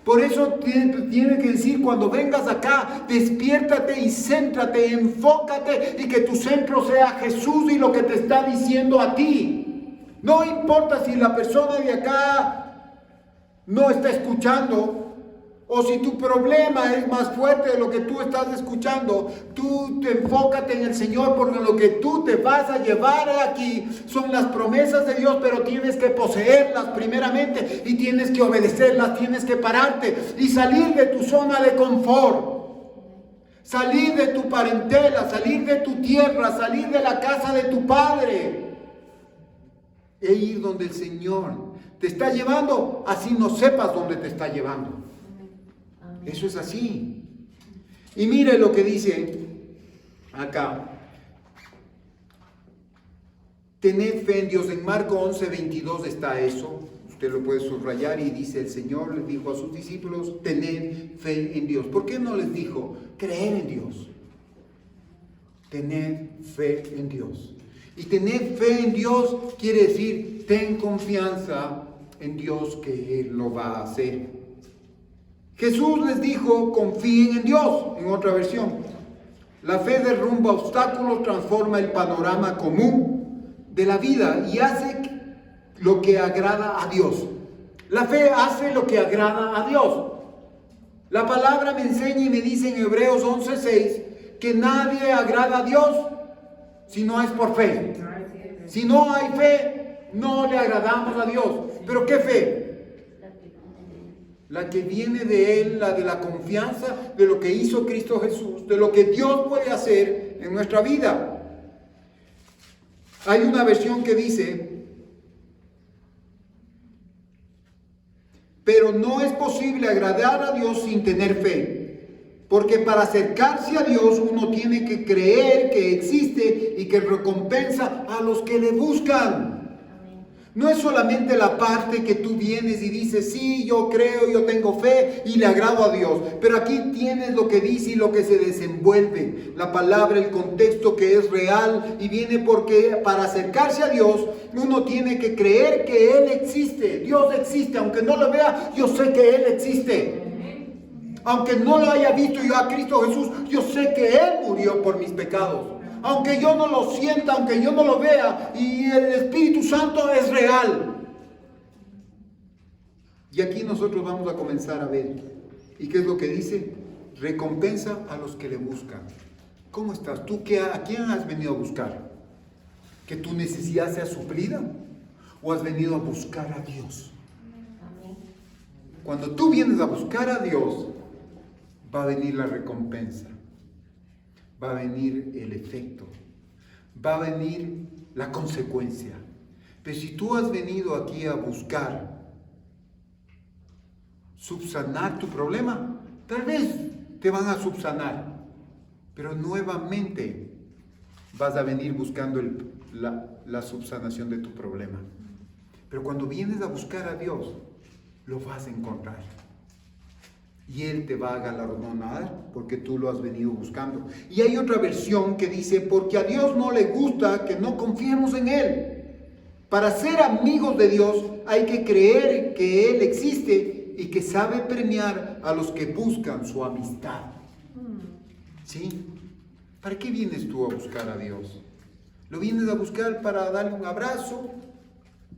Por eso tiene que decir, cuando vengas acá, despiértate y céntrate, enfócate y que tu centro sea Jesús y lo que te está diciendo a ti. No importa si la persona de acá no está escuchando, o si tu problema es más fuerte de lo que tú estás escuchando, tú te enfócate en el Señor, porque lo que tú te vas a llevar aquí son las promesas de Dios, pero tienes que poseerlas primeramente y tienes que obedecerlas, tienes que pararte y salir de tu zona de confort, salir de tu parentela, salir de tu tierra, salir de la casa de tu padre e ir donde el Señor te está llevando, así no sepas dónde te está llevando. Eso es así. Y mire lo que dice acá. Tened fe en Dios. En Marcos 11:22 está eso. Usted lo puede subrayar y dice: el Señor les dijo a sus discípulos, tened fe en Dios. ¿Por qué no les dijo creer en Dios? Tened fe en Dios. Y tener fe en Dios quiere decir, ten confianza en Dios que Él lo va a hacer. Jesús les dijo, confíen en Dios, en otra versión. La fe derrumba obstáculos, transforma el panorama común de la vida y hace lo que agrada a Dios. La fe hace lo que agrada a Dios. La palabra me enseña y me dice en Hebreos 11:6 que nadie agrada a Dios si no es por fe. Si no hay fe, no le agradamos a Dios. ¿Pero qué fe? La que viene de Él, la de la confianza de lo que hizo Cristo Jesús, de lo que Dios puede hacer en nuestra vida. Hay una versión que dice, pero no es posible agradar a Dios sin tener fe. Porque para acercarse a Dios uno tiene que creer que existe y que recompensa a los que le buscan. No es solamente la parte que tú vienes y dices, sí, yo creo, yo tengo fe y le agrado a Dios. Pero aquí tienes lo que dice y lo que se desenvuelve. La palabra, el contexto que es real y viene porque para acercarse a Dios uno tiene que creer que Él existe. Dios existe, aunque no lo vea, yo sé que Él existe. Aunque no lo haya visto yo a Cristo Jesús, yo sé que Él murió por mis pecados. Aunque yo no lo sienta, aunque yo no lo vea, y el Espíritu Santo es real. Y aquí nosotros vamos a comenzar a ver. ¿Y qué es lo que dice? Recompensa a los que le buscan. ¿Cómo estás? ¿Tú a quién has venido a buscar? ¿Que tu necesidad sea suplida? ¿O has venido a buscar a Dios? Cuando tú vienes a buscar a Dios, va a venir la recompensa. Va a venir el efecto, va a venir la consecuencia. Pero si tú has venido aquí a buscar subsanar tu problema, tal vez te van a subsanar, pero nuevamente vas a venir buscando la subsanación de tu problema. Pero cuando vienes a buscar a Dios, lo vas a encontrar. Y Él te va a galardonar porque tú lo has venido buscando. Y hay otra versión que dice, porque a Dios no le gusta que no confiemos en Él. Para ser amigos de Dios hay que creer que Él existe y que sabe premiar a los que buscan su amistad. ¿Sí? ¿Para qué vienes tú a buscar a Dios? ¿Lo vienes a buscar para darle un abrazo?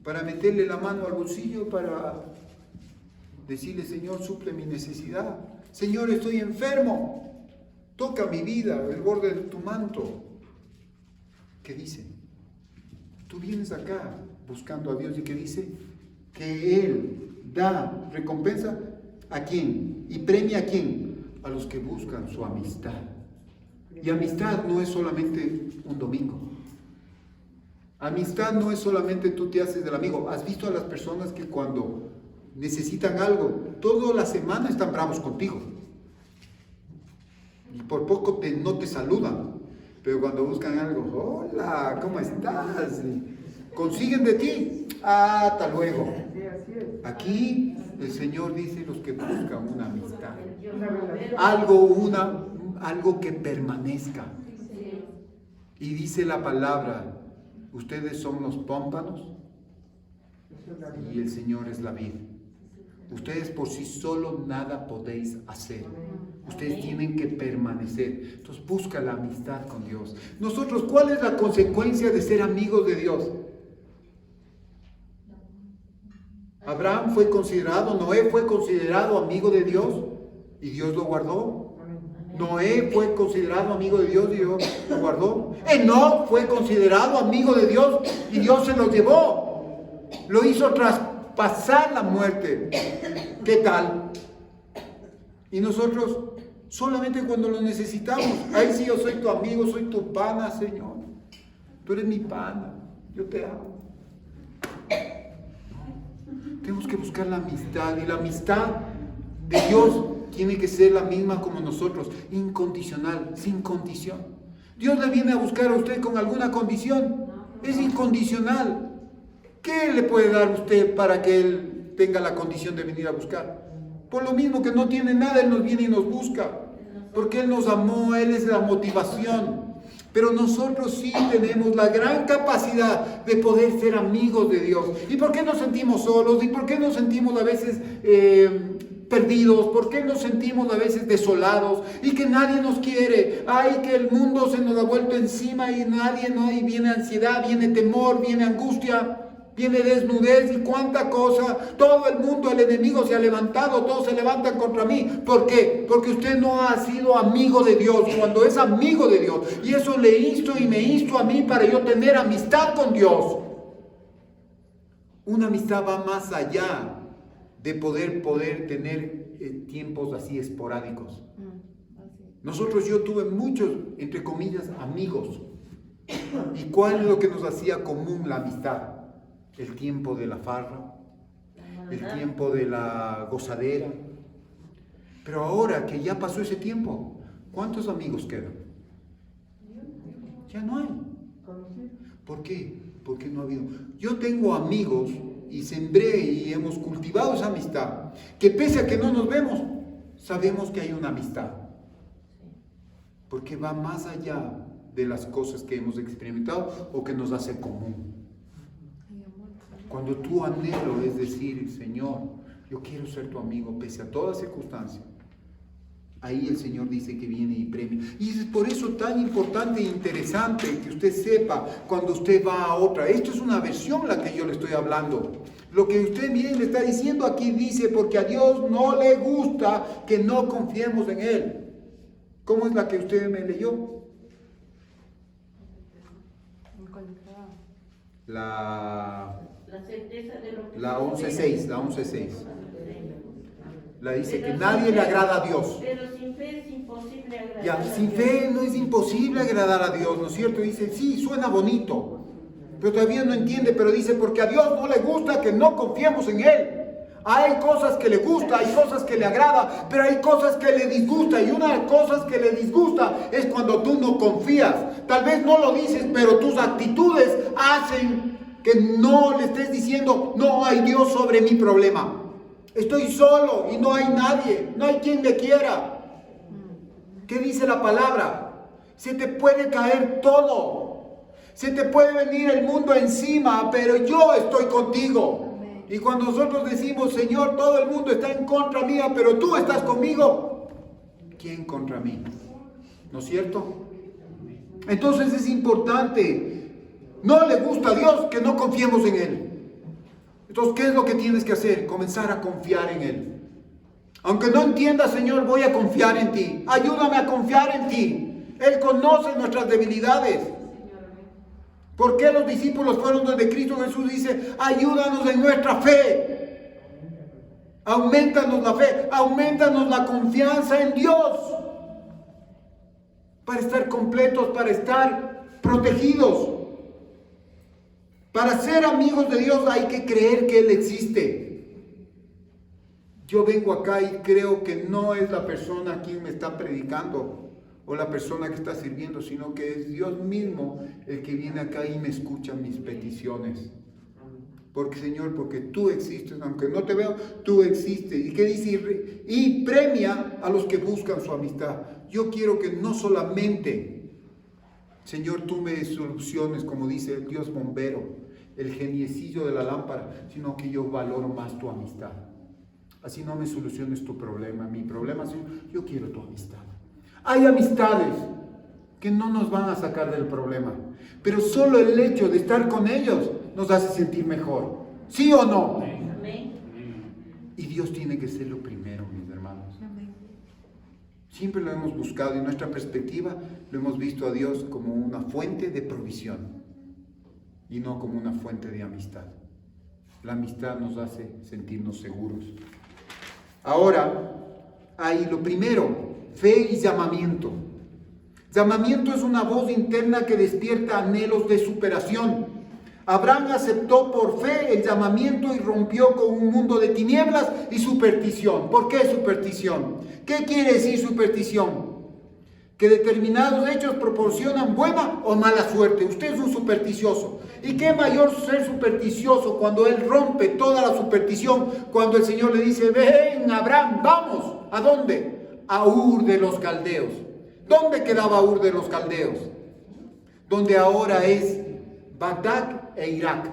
¿Para meterle la mano al bolsillo? ¿Para decirle, Señor, suple mi necesidad? Señor, estoy enfermo. Toca mi vida, el borde de tu manto. ¿Qué dice? Tú vienes acá buscando a Dios y ¿qué dice? Que Él da recompensa ¿a quién? ¿Y premia a quién? A los que buscan su amistad. Y amistad no es solamente un domingo. Amistad no es solamente tú te haces del amigo. ¿Has visto a las personas que cuando necesitan algo, toda la semana están bravos contigo? Y por poco no te saludan. Pero cuando buscan algo, hola, ¿cómo estás? Consiguen de ti, hasta luego. Aquí el Señor dice los que buscan una amistad. Algo que permanezca. Y dice la palabra, ustedes son los pámpanos y el Señor es la vid. Ustedes por sí solos nada podéis hacer. Ustedes tienen que permanecer. Entonces busca la amistad con Dios. Nosotros, ¿cuál es la consecuencia de ser amigos de Dios? Abraham fue considerado, Noé fue considerado amigo de Dios y Dios lo guardó. Noé fue considerado amigo de Dios y Dios lo guardó. Enoc fue considerado amigo de Dios y Dios se lo llevó. Lo hizo traspasar la muerte. ¿Qué tal? Y nosotros solamente cuando lo necesitamos. Ay, sí, yo soy tu amigo, soy tu pana, Señor. Tú eres mi pana, yo te amo. Tenemos que buscar la amistad, y la amistad de Dios tiene que ser la misma como nosotros, incondicional, sin condición. Dios le viene a buscar a usted con alguna condición. Es incondicional. ¿Qué le puede dar usted para que Él tenga la condición de venir a buscar? Por lo mismo que no tiene nada, Él nos viene y nos busca. Porque Él nos amó, Él es la motivación. Pero nosotros sí tenemos la gran capacidad de poder ser amigos de Dios. ¿Y por qué nos sentimos solos? ¿Y por qué nos sentimos a veces perdidos? ¿Por qué nos sentimos a veces desolados? Y que nadie nos quiere. Ay, que el mundo se nos ha vuelto encima y nadie, no, y viene ansiedad, viene temor, viene angustia. Viene desnudez y cuánta cosa. Todo el mundo, el enemigo se ha levantado, todos se levantan contra mí. ¿Por qué? Porque usted no ha sido amigo de Dios. Cuando es amigo de Dios, y eso le insto y me insto a mí para yo tener amistad con Dios. Una amistad va más allá de poder tener tiempos así esporádicos. Nosotros, yo tuve muchos, entre comillas, amigos. ¿Y cuál es lo que nos hacía común la amistad? El tiempo de la farra, el tiempo de la gozadera. Pero ahora que ya pasó ese tiempo, ¿cuántos amigos quedan? Ya no hay. ¿Por qué? Porque no ha habido. Yo tengo amigos y sembré y hemos cultivado esa amistad, que pese a que no nos vemos, sabemos que hay una amistad. Porque va más allá de las cosas que hemos experimentado o que nos hace común. Cuando tu anhelo es decir, Señor, yo quiero ser tu amigo pese a toda circunstancia, ahí el Señor dice que viene y premia. Y es por eso tan importante e interesante que usted sepa cuando usted va a otra. Esto es una versión la que yo le estoy hablando. Lo que usted bien le está diciendo aquí dice, porque a Dios no le gusta que no confiemos en Él. ¿Cómo es la que usted me leyó? La 11.6. La dice pero que nadie le agrada a Dios. Pero sin fe es imposible agradar. Ya, sin fe no es imposible agradar a Dios, ¿no es cierto? Dice, sí, suena bonito, pero todavía no entiende, pero dice, porque a Dios no le gusta que no confiemos en Él. Hay cosas que le gusta, hay cosas que le agrada, pero hay cosas que le disgusta. Y una de las cosas que le disgusta es cuando tú no confías. Tal vez no lo dices, pero tus actitudes hacen que no le estés diciendo, no hay Dios sobre mi problema. Estoy solo y no hay nadie, no hay quien me quiera. ¿Qué dice la palabra? Se te puede caer todo. Se te puede venir el mundo encima, pero yo estoy contigo. Y cuando nosotros decimos, Señor, todo el mundo está en contra mía, pero tú estás conmigo, ¿quién contra mí? ¿No es cierto? Entonces es importante. No le gusta a Dios que no confiemos en Él. Entonces, ¿qué es lo que tienes que hacer? Comenzar a confiar en Él. Aunque no entienda, Señor, voy a confiar en ti. Ayúdame a confiar en ti. Él conoce nuestras debilidades. ¿Por qué los discípulos fueron donde Cristo Jesús dice, ayúdanos en nuestra fe? Aumentanos la fe, aumentanos la confianza en Dios. Para estar completos, para estar protegidos. Para ser amigos de Dios hay que creer que Él existe. Yo vengo acá y creo que no es la persona a quien me está predicando o la persona que está sirviendo, sino que es Dios mismo el que viene acá y me escucha mis peticiones. Porque Señor, porque tú existes, aunque no te veo, tú existes. ¿Y qué dice? Y premia a los que buscan su amistad. Yo quiero que no solamente, Señor, tú me soluciones, como dice el Dios bombero, el geniecillo de la lámpara, sino que yo valoro más tu amistad. Así no me soluciones tu problema, mi problema, Señor, yo quiero tu amistad. Hay amistades que no nos van a sacar del problema, pero solo el hecho de estar con ellos nos hace sentir mejor. ¿Sí o no? Amén. Y Dios tiene que ser lo primero, mis hermanos. Siempre lo hemos buscado y en nuestra perspectiva lo hemos visto a Dios como una fuente de provisión y no como una fuente de amistad. La amistad nos hace sentirnos seguros. Ahora, hay lo primero, fe y llamamiento. Llamamiento es una voz interna que despierta anhelos de superación. Abraham aceptó por fe el llamamiento y rompió con un mundo de tinieblas y superstición. ¿Por qué superstición? ¿Qué quiere decir superstición? que determinados hechos proporcionan buena o mala suerte. Usted es un supersticioso. ¿Y qué mayor ser supersticioso cuando él rompe toda la superstición? Cuando el Señor le dice, ven Abraham, vamos. ¿A dónde? A Ur de los Caldeos. ¿Dónde quedaba Ur de los Caldeos? Donde ahora es Bagdad e Irak.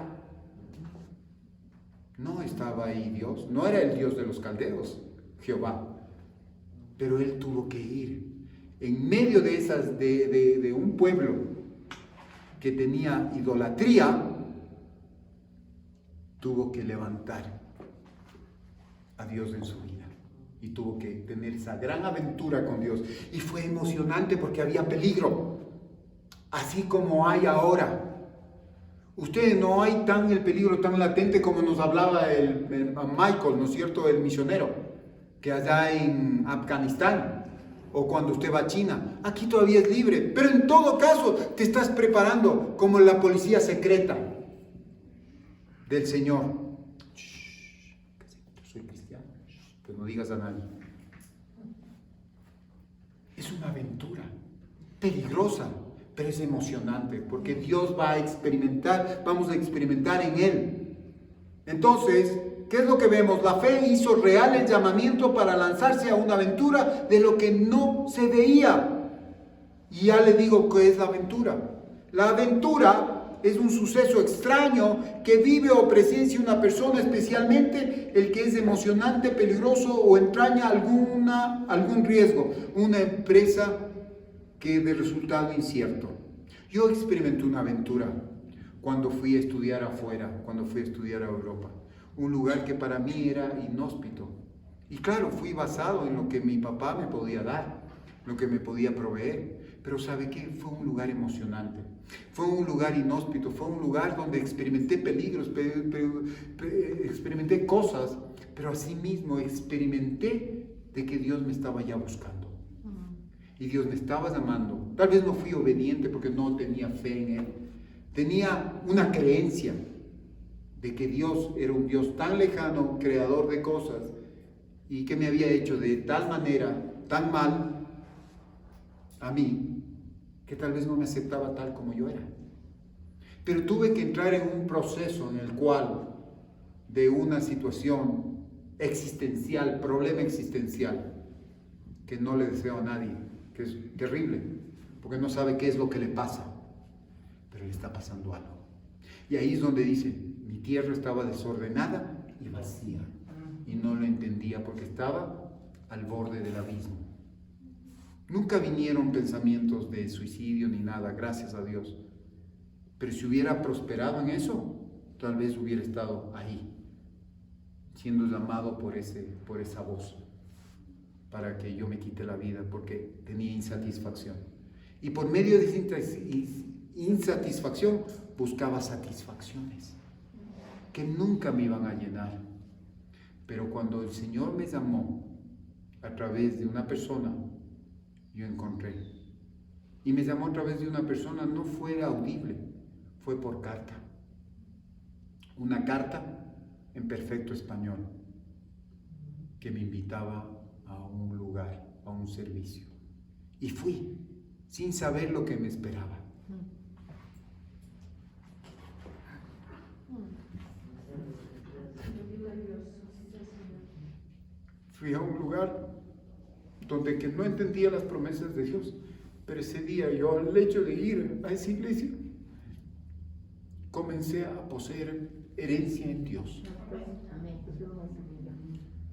No estaba ahí Dios, no era el Dios de los caldeos, Jehová. Pero él tuvo que ir en medio de un pueblo que tenía idolatría, tuvo que levantar a Dios en su vida y tuvo que tener esa gran aventura con Dios. Y fue emocionante porque había peligro, así como hay ahora. Ustedes no hay el peligro tan latente como nos hablaba el Michael, ¿no es cierto? El misionero, que allá en Afganistán, o cuando usted va a China. Aquí todavía es libre, pero en todo caso te estás preparando como la policía secreta del Señor. Yo soy cristiano, pero no digas a nadie. Es una aventura peligrosa, pero es emocionante, porque Dios vamos a experimentar en Él. Entonces, ¿qué es lo que vemos? La fe hizo real el llamamiento para lanzarse a una aventura de lo que no se veía. Y ya le digo qué es la aventura. La aventura es un suceso extraño que vive o presencia una persona, especialmente el que es emocionante, peligroso o entraña algún riesgo. Una empresa que de resultado incierto. Yo experimenté una aventura cuando fui a estudiar afuera, cuando fui a estudiar a Europa. Un lugar que para mí era inhóspito. Y claro, fui basado en lo que mi papá me podía dar, lo que me podía proveer. Pero ¿sabe qué? Fue un lugar emocionante. Fue un lugar inhóspito, fue un lugar donde experimenté peligros, experimenté cosas, pero asimismo experimenté de que Dios me estaba ya buscando. Y Dios me estaba llamando. Tal vez no fui obediente porque no tenía fe en Él. Tenía una creencia de que Dios era un Dios tan lejano, creador de cosas, y que me había hecho de tal manera, tan mal a mí, que tal vez no me aceptaba tal como yo era. Pero tuve que entrar en un proceso en el cual, de una situación existencial, problema existencial, que no le deseo a nadie, que es terrible, porque no sabe qué es lo que le pasa, pero le está pasando algo. Y ahí es donde dice, mi tierra estaba desordenada y vacía, y no lo entendía porque estaba al borde del abismo. Nunca vinieron pensamientos de suicidio ni nada, gracias a Dios. Pero si hubiera prosperado en eso, tal vez hubiera estado ahí, siendo llamado por esa voz, para que yo me quite la vida, porque tenía insatisfacción. Y por medio de esa insatisfacción, buscaba satisfacciones, que nunca me iban a llenar. Pero cuando el Señor me llamó, a través de una persona, yo encontré. Y me llamó a través de una persona, no fue audible, fue por carta. Una carta en perfecto español, que me invitaba a un lugar, a un servicio. Y fui, sin saber lo que me esperaba. Fui a un lugar donde que no entendía las promesas de Dios, pero ese día yo, al hecho de ir a esa iglesia, comencé a poseer herencia en Dios,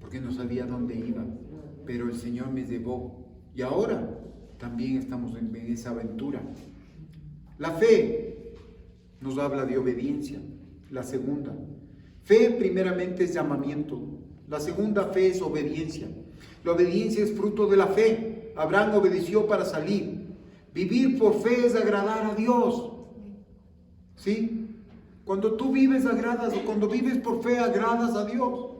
porque no sabía dónde iba, pero el Señor me llevó, y ahora también estamos en esa aventura. La fe nos habla de obediencia. La segunda, fe primeramente es llamamiento. La segunda, fe es obediencia. La obediencia es fruto de la fe. Abraham obedeció para salir. Vivir por fe es agradar a Dios. ¿Sí? Cuando tú vives cuando vives por fe agradas a Dios.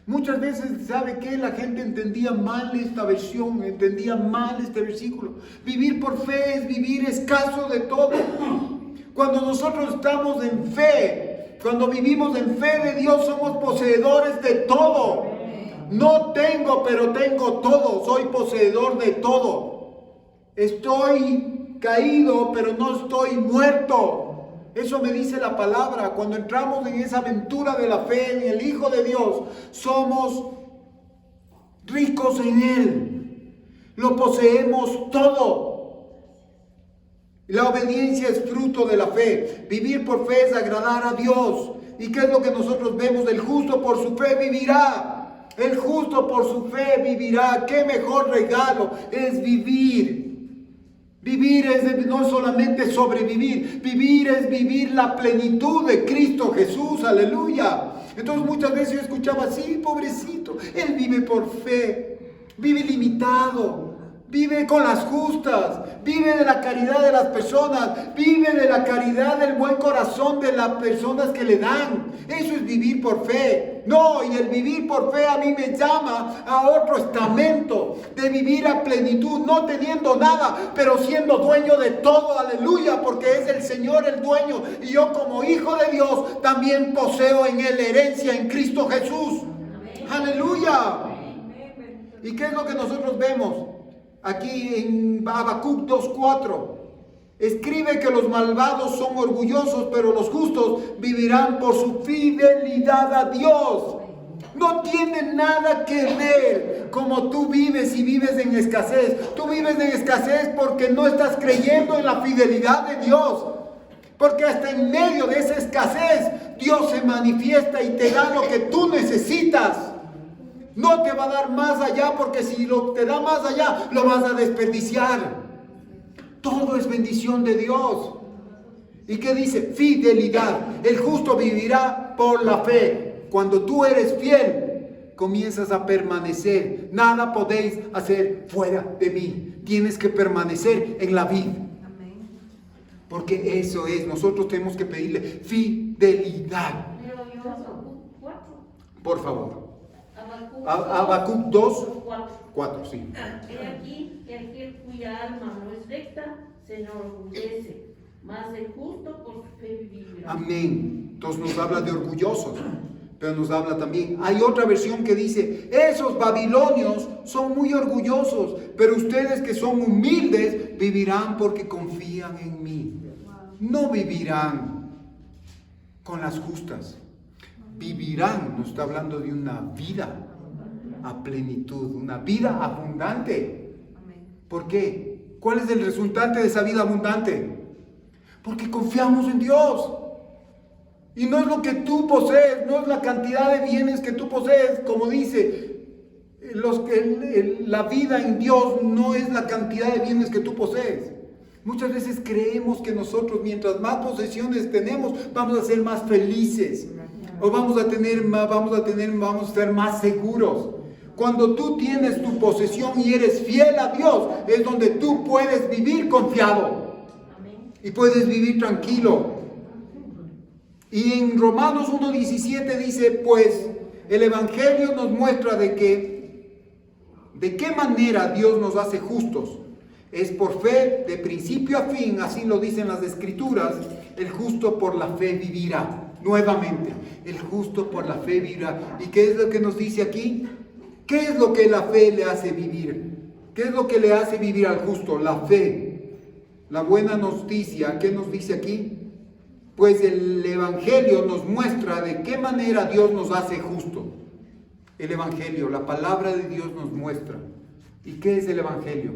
Muchas veces, ¿sabe qué? La gente entendía mal esta versión, entendía mal este versículo. Vivir por fe es vivir escaso de todo. Cuando nosotros estamos en fe, cuando vivimos en fe de Dios, somos poseedores de todo. No tengo, pero tengo todo. Soy poseedor de todo. Estoy caído, pero no estoy muerto. Eso me dice la palabra. Cuando entramos en esa aventura de la fe en el Hijo de Dios, somos ricos en Él. Lo poseemos todo. La obediencia es fruto de la fe. Vivir por fe es agradar a Dios. ¿Y qué es lo que nosotros vemos? El justo por su fe vivirá. El justo por su fe vivirá. ¿Qué mejor regalo es vivir? Vivir es no solamente sobrevivir. Vivir es vivir la plenitud de Cristo Jesús. Aleluya. Entonces muchas veces yo escuchaba así, pobrecito. Él vive por fe. Vive limitado. Vive con las justas, vive de la caridad de las personas, vive de la caridad del buen corazón de las personas que le dan. Eso es vivir por fe. No, y el vivir por fe a mí me llama a otro estamento de vivir a plenitud, no teniendo nada, pero siendo dueño de todo, aleluya, porque es el Señor el dueño. Y yo como hijo de Dios también poseo en Él herencia en Cristo Jesús. Aleluya. ¿Y qué es lo que nosotros vemos? Aquí en Habacuc 2:4, escribe que los malvados son orgullosos, pero los justos vivirán por su fidelidad a Dios. No tiene nada que ver como tú vives y vives en escasez. Tú vives en escasez porque no estás creyendo en la fidelidad de Dios. Porque hasta en medio de esa escasez, Dios se manifiesta y te da lo que tú necesitas. No te va a dar más allá, porque si te da más allá, lo vas a desperdiciar. Todo es bendición de Dios. ¿Y qué dice? Fidelidad. El justo vivirá por la fe. Cuando tú eres fiel, comienzas a permanecer. Nada podéis hacer fuera de mí. Tienes que permanecer en la vid. Porque eso es. Nosotros tenemos que pedirle fidelidad. Pero yo Habacuc 4. Por favor. Habacuc 2:4, sí. He aquí que aquel cuya alma no es recta se enorgullece, mas el justo por su fe vivirá. Amén. Entonces nos habla de orgullosos, pero nos habla también. Hay otra versión que dice: esos babilonios son muy orgullosos, pero ustedes que son humildes vivirán porque confían en mí. No vivirán con las justas. Vivirán, nos está hablando de una vida a plenitud, una vida abundante. ¿Por qué? ¿Cuál es el resultante de esa vida abundante? Porque confiamos en Dios. Y no es lo que tú posees, no es la cantidad de bienes que tú posees, como dice, la vida en Dios no es la cantidad de bienes que tú posees. Muchas veces creemos que nosotros, mientras más posesiones tenemos, vamos a ser más felices. O vamos a ser más seguros. Cuando tú tienes tu posesión y eres fiel a Dios, es donde tú puedes vivir confiado. Y puedes vivir tranquilo. Y en Romanos 1:17 dice, pues el Evangelio nos muestra de qué manera Dios nos hace justos. Es por fe, de principio a fin, así lo dicen las Escrituras, el justo por la fe vivirá. Nuevamente, el justo por la fe vivirá. ¿Y qué es lo que nos dice aquí? ¿Qué es lo que la fe le hace vivir? ¿Qué es lo que le hace vivir al justo? La fe. La buena noticia, ¿qué nos dice aquí? Pues el Evangelio nos muestra de qué manera Dios nos hace justo. El Evangelio, la palabra de Dios nos muestra. ¿Y qué es el Evangelio?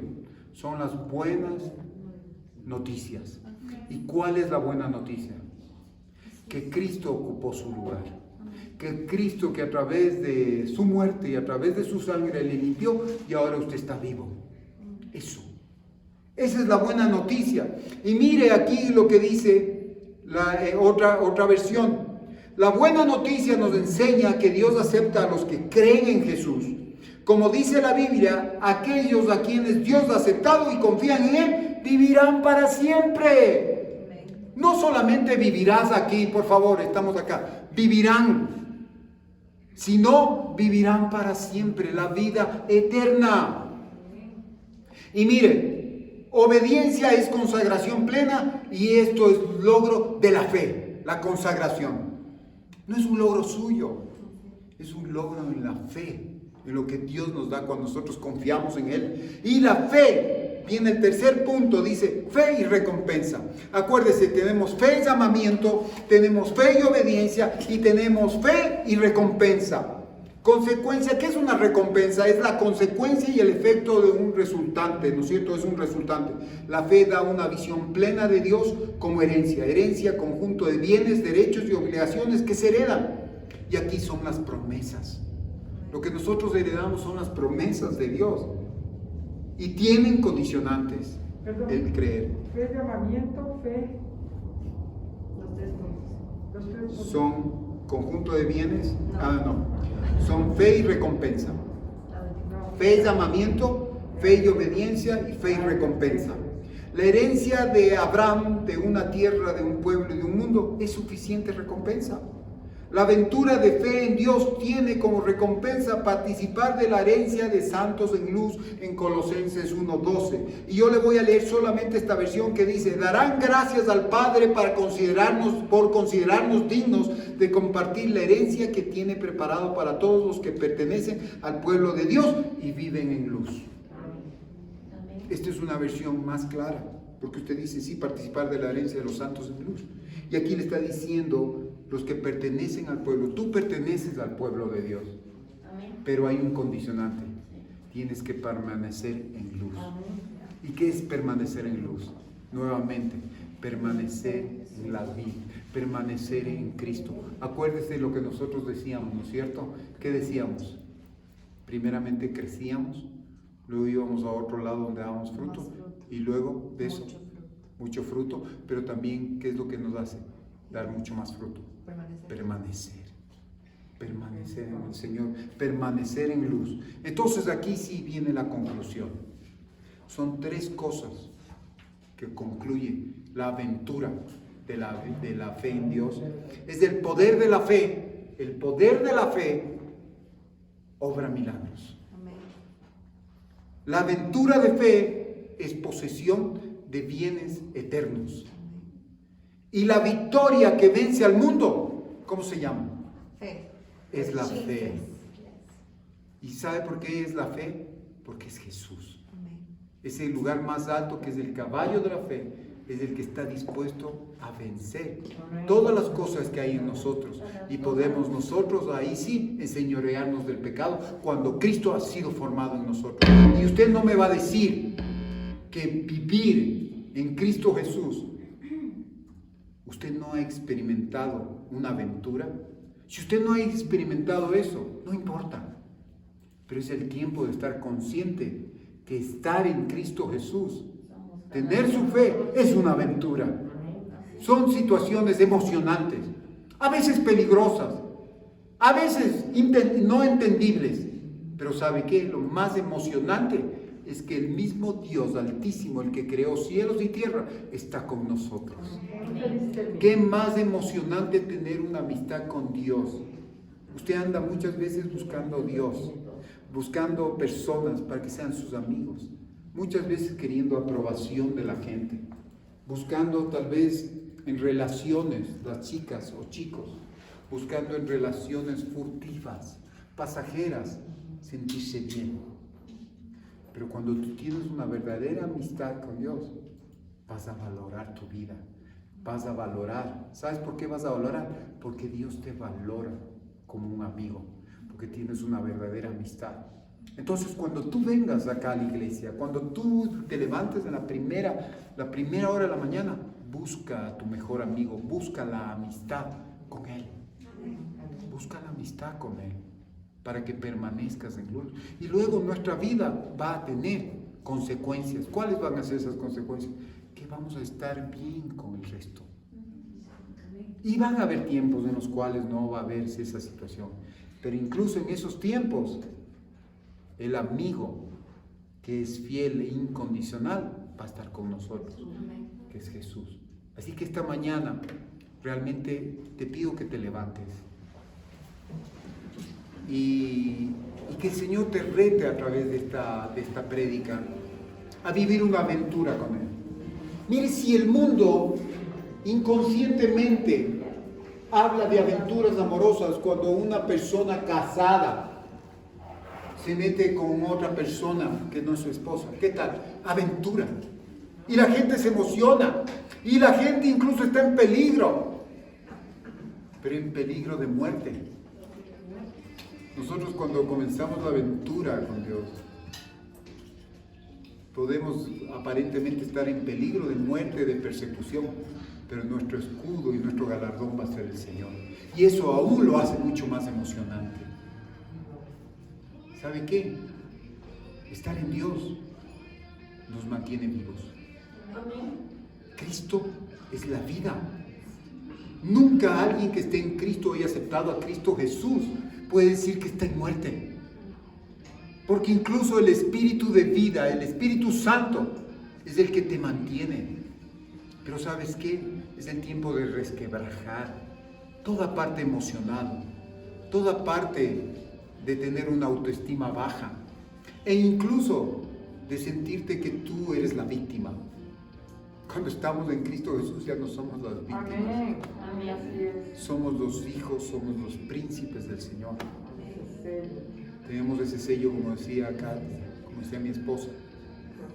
Son las buenas noticias. ¿Y cuál es la buena noticia? Que Cristo ocupó su lugar. Que Cristo, que a través de su muerte y a través de su sangre le limpió, y ahora usted está vivo. Eso. Esa es la buena noticia. Y mire aquí lo que dice otra versión. La buena noticia nos enseña que Dios acepta a los que creen en Jesús. Como dice la Biblia, aquellos a quienes Dios ha aceptado y confían en Él, vivirán para siempre. No solamente vivirás aquí, por favor, estamos acá, vivirán, sino vivirán para siempre, la vida eterna. Y mire, obediencia es consagración plena, y esto es logro de la fe, la consagración. No es un logro suyo, es un logro en la fe, en lo que Dios nos da cuando nosotros confiamos en Él. Y la fe viene el tercer punto, dice fe y recompensa. Acuérdese, tenemos fe y llamamiento, tenemos fe y obediencia y tenemos fe y recompensa. Consecuencia, ¿qué es una recompensa? Es la consecuencia y el efecto de un resultante, ¿no es cierto? Es un resultante. La fe da una visión plena de Dios como herencia. Herencia, conjunto de bienes, derechos y obligaciones que se heredan. Y aquí son las promesas. Lo que nosotros heredamos son las promesas de Dios. Y tienen condicionantes el creer. Fe, llamamiento, fe. Los tres puntos. Los tres puntos. Son conjunto de bienes. No. No. Son fe y recompensa. No. Fe y llamamiento, fe y obediencia y fe y recompensa. La herencia de Abraham, de una tierra, de un pueblo y de un mundo, es suficiente recompensa. La aventura de fe en Dios tiene como recompensa participar de la herencia de santos en luz en Colosenses 1:12. Y yo le voy a leer solamente esta versión que dice: darán gracias al Padre por considerarnos dignos de compartir la herencia que tiene preparado para todos los que pertenecen al pueblo de Dios y viven en luz. Amén. Esta es una versión más clara, porque usted dice sí, participar de la herencia de los santos en luz. Y aquí le está diciendo los que pertenecen al pueblo. Tú perteneces al pueblo de Dios, Amén. pero hay un condicionante. Tienes que permanecer en luz. Amén. ¿Y qué es permanecer en luz? Nuevamente, permanecer en la vida, permanecer en Cristo. Acuérdese de lo que nosotros decíamos, ¿no es cierto? ¿Qué decíamos? Primeramente crecíamos, luego íbamos a otro lado donde dábamos fruto, y luego de eso, mucho fruto, pero también, ¿qué es lo que nos hace? Dar mucho más fruto. Permanecer en el Señor, permanecer en luz. Entonces aquí sí viene la conclusión. Son tres cosas que concluye la aventura de la fe en Dios. Es el poder de la fe. El poder de la fe obra milagros. La aventura de fe es posesión de bienes eternos. Y la victoria que vence al mundo, ¿cómo se llama? Fe. Es la fe. ¿Y sabe por qué es la fe? Porque es Jesús. Es el lugar más alto, que es el caballo de la fe, es el que está dispuesto a vencer todas las cosas que hay en nosotros. Y podemos nosotros ahí sí enseñorearnos del pecado cuando Cristo ha sido formado en nosotros. Y usted no me va a decir que vivir en Cristo Jesús, usted no ha experimentado una aventura. Si usted no ha experimentado eso, no importa. Pero es el tiempo de estar consciente que estar en Cristo Jesús, tener su fe, es una aventura. Son situaciones emocionantes, a veces peligrosas, a veces no entendibles. Pero ¿sabe qué? Lo más emocionante es que el mismo Dios Altísimo, el que creó cielos y tierra, está con nosotros. ¿Qué más emocionante tener una amistad con Dios? Usted anda muchas veces buscando a Dios, buscando personas para que sean sus amigos, muchas veces queriendo aprobación de la gente, buscando tal vez en relaciones, las chicas o chicos, buscando en relaciones furtivas, pasajeras, sentirse bien. Pero cuando tú tienes una verdadera amistad con Dios, vas a valorar tu vida, vas a valorar. ¿Sabes por qué vas a valorar? Porque Dios te valora como un amigo, porque tienes una verdadera amistad. Entonces, cuando tú vengas acá a la iglesia, cuando tú te levantes en la primera hora de la mañana, busca a tu mejor amigo, busca la amistad con él. Busca la amistad con él, para que permanezcas en luz. Y luego nuestra vida va a tener consecuencias. ¿Cuáles van a ser esas consecuencias? Que vamos a estar bien con el resto. Y van a haber tiempos en los cuales no va a verse esa situación. Pero incluso en esos tiempos, el amigo que es fiel e incondicional va a estar con nosotros, que es Jesús. Así que esta mañana realmente te pido que te levantes. Y que el Señor te rete a través de esta prédica a vivir una aventura con Él. Mire, si el mundo inconscientemente habla de aventuras amorosas cuando una persona casada se mete con otra persona que no es su esposa. ¿Qué tal? Aventura. Y la gente se emociona. Y la gente incluso está en peligro. Pero en peligro de muerte. Nosotros cuando comenzamos la aventura con Dios, podemos aparentemente estar en peligro de muerte, de persecución, pero nuestro escudo y nuestro galardón va a ser el Señor. Y eso aún lo hace mucho más emocionante. ¿Sabe qué? Estar en Dios nos mantiene vivos. Cristo es la vida. Nunca alguien que esté en Cristo y aceptado a Cristo Jesús puede decir que está en muerte. Porque incluso el Espíritu de vida, el Espíritu Santo, es el que te mantiene. Pero ¿sabes qué? Es el tiempo de resquebrajar toda parte emocional, toda parte de tener una autoestima baja e incluso de sentirte que tú eres la víctima. Cuando estamos en Cristo Jesús ya no somos las víctimas. Amén. Amén. Así es. Somos los hijos, somos los príncipes del Señor. Tenemos ese sello, como decía acá, como decía mi esposa.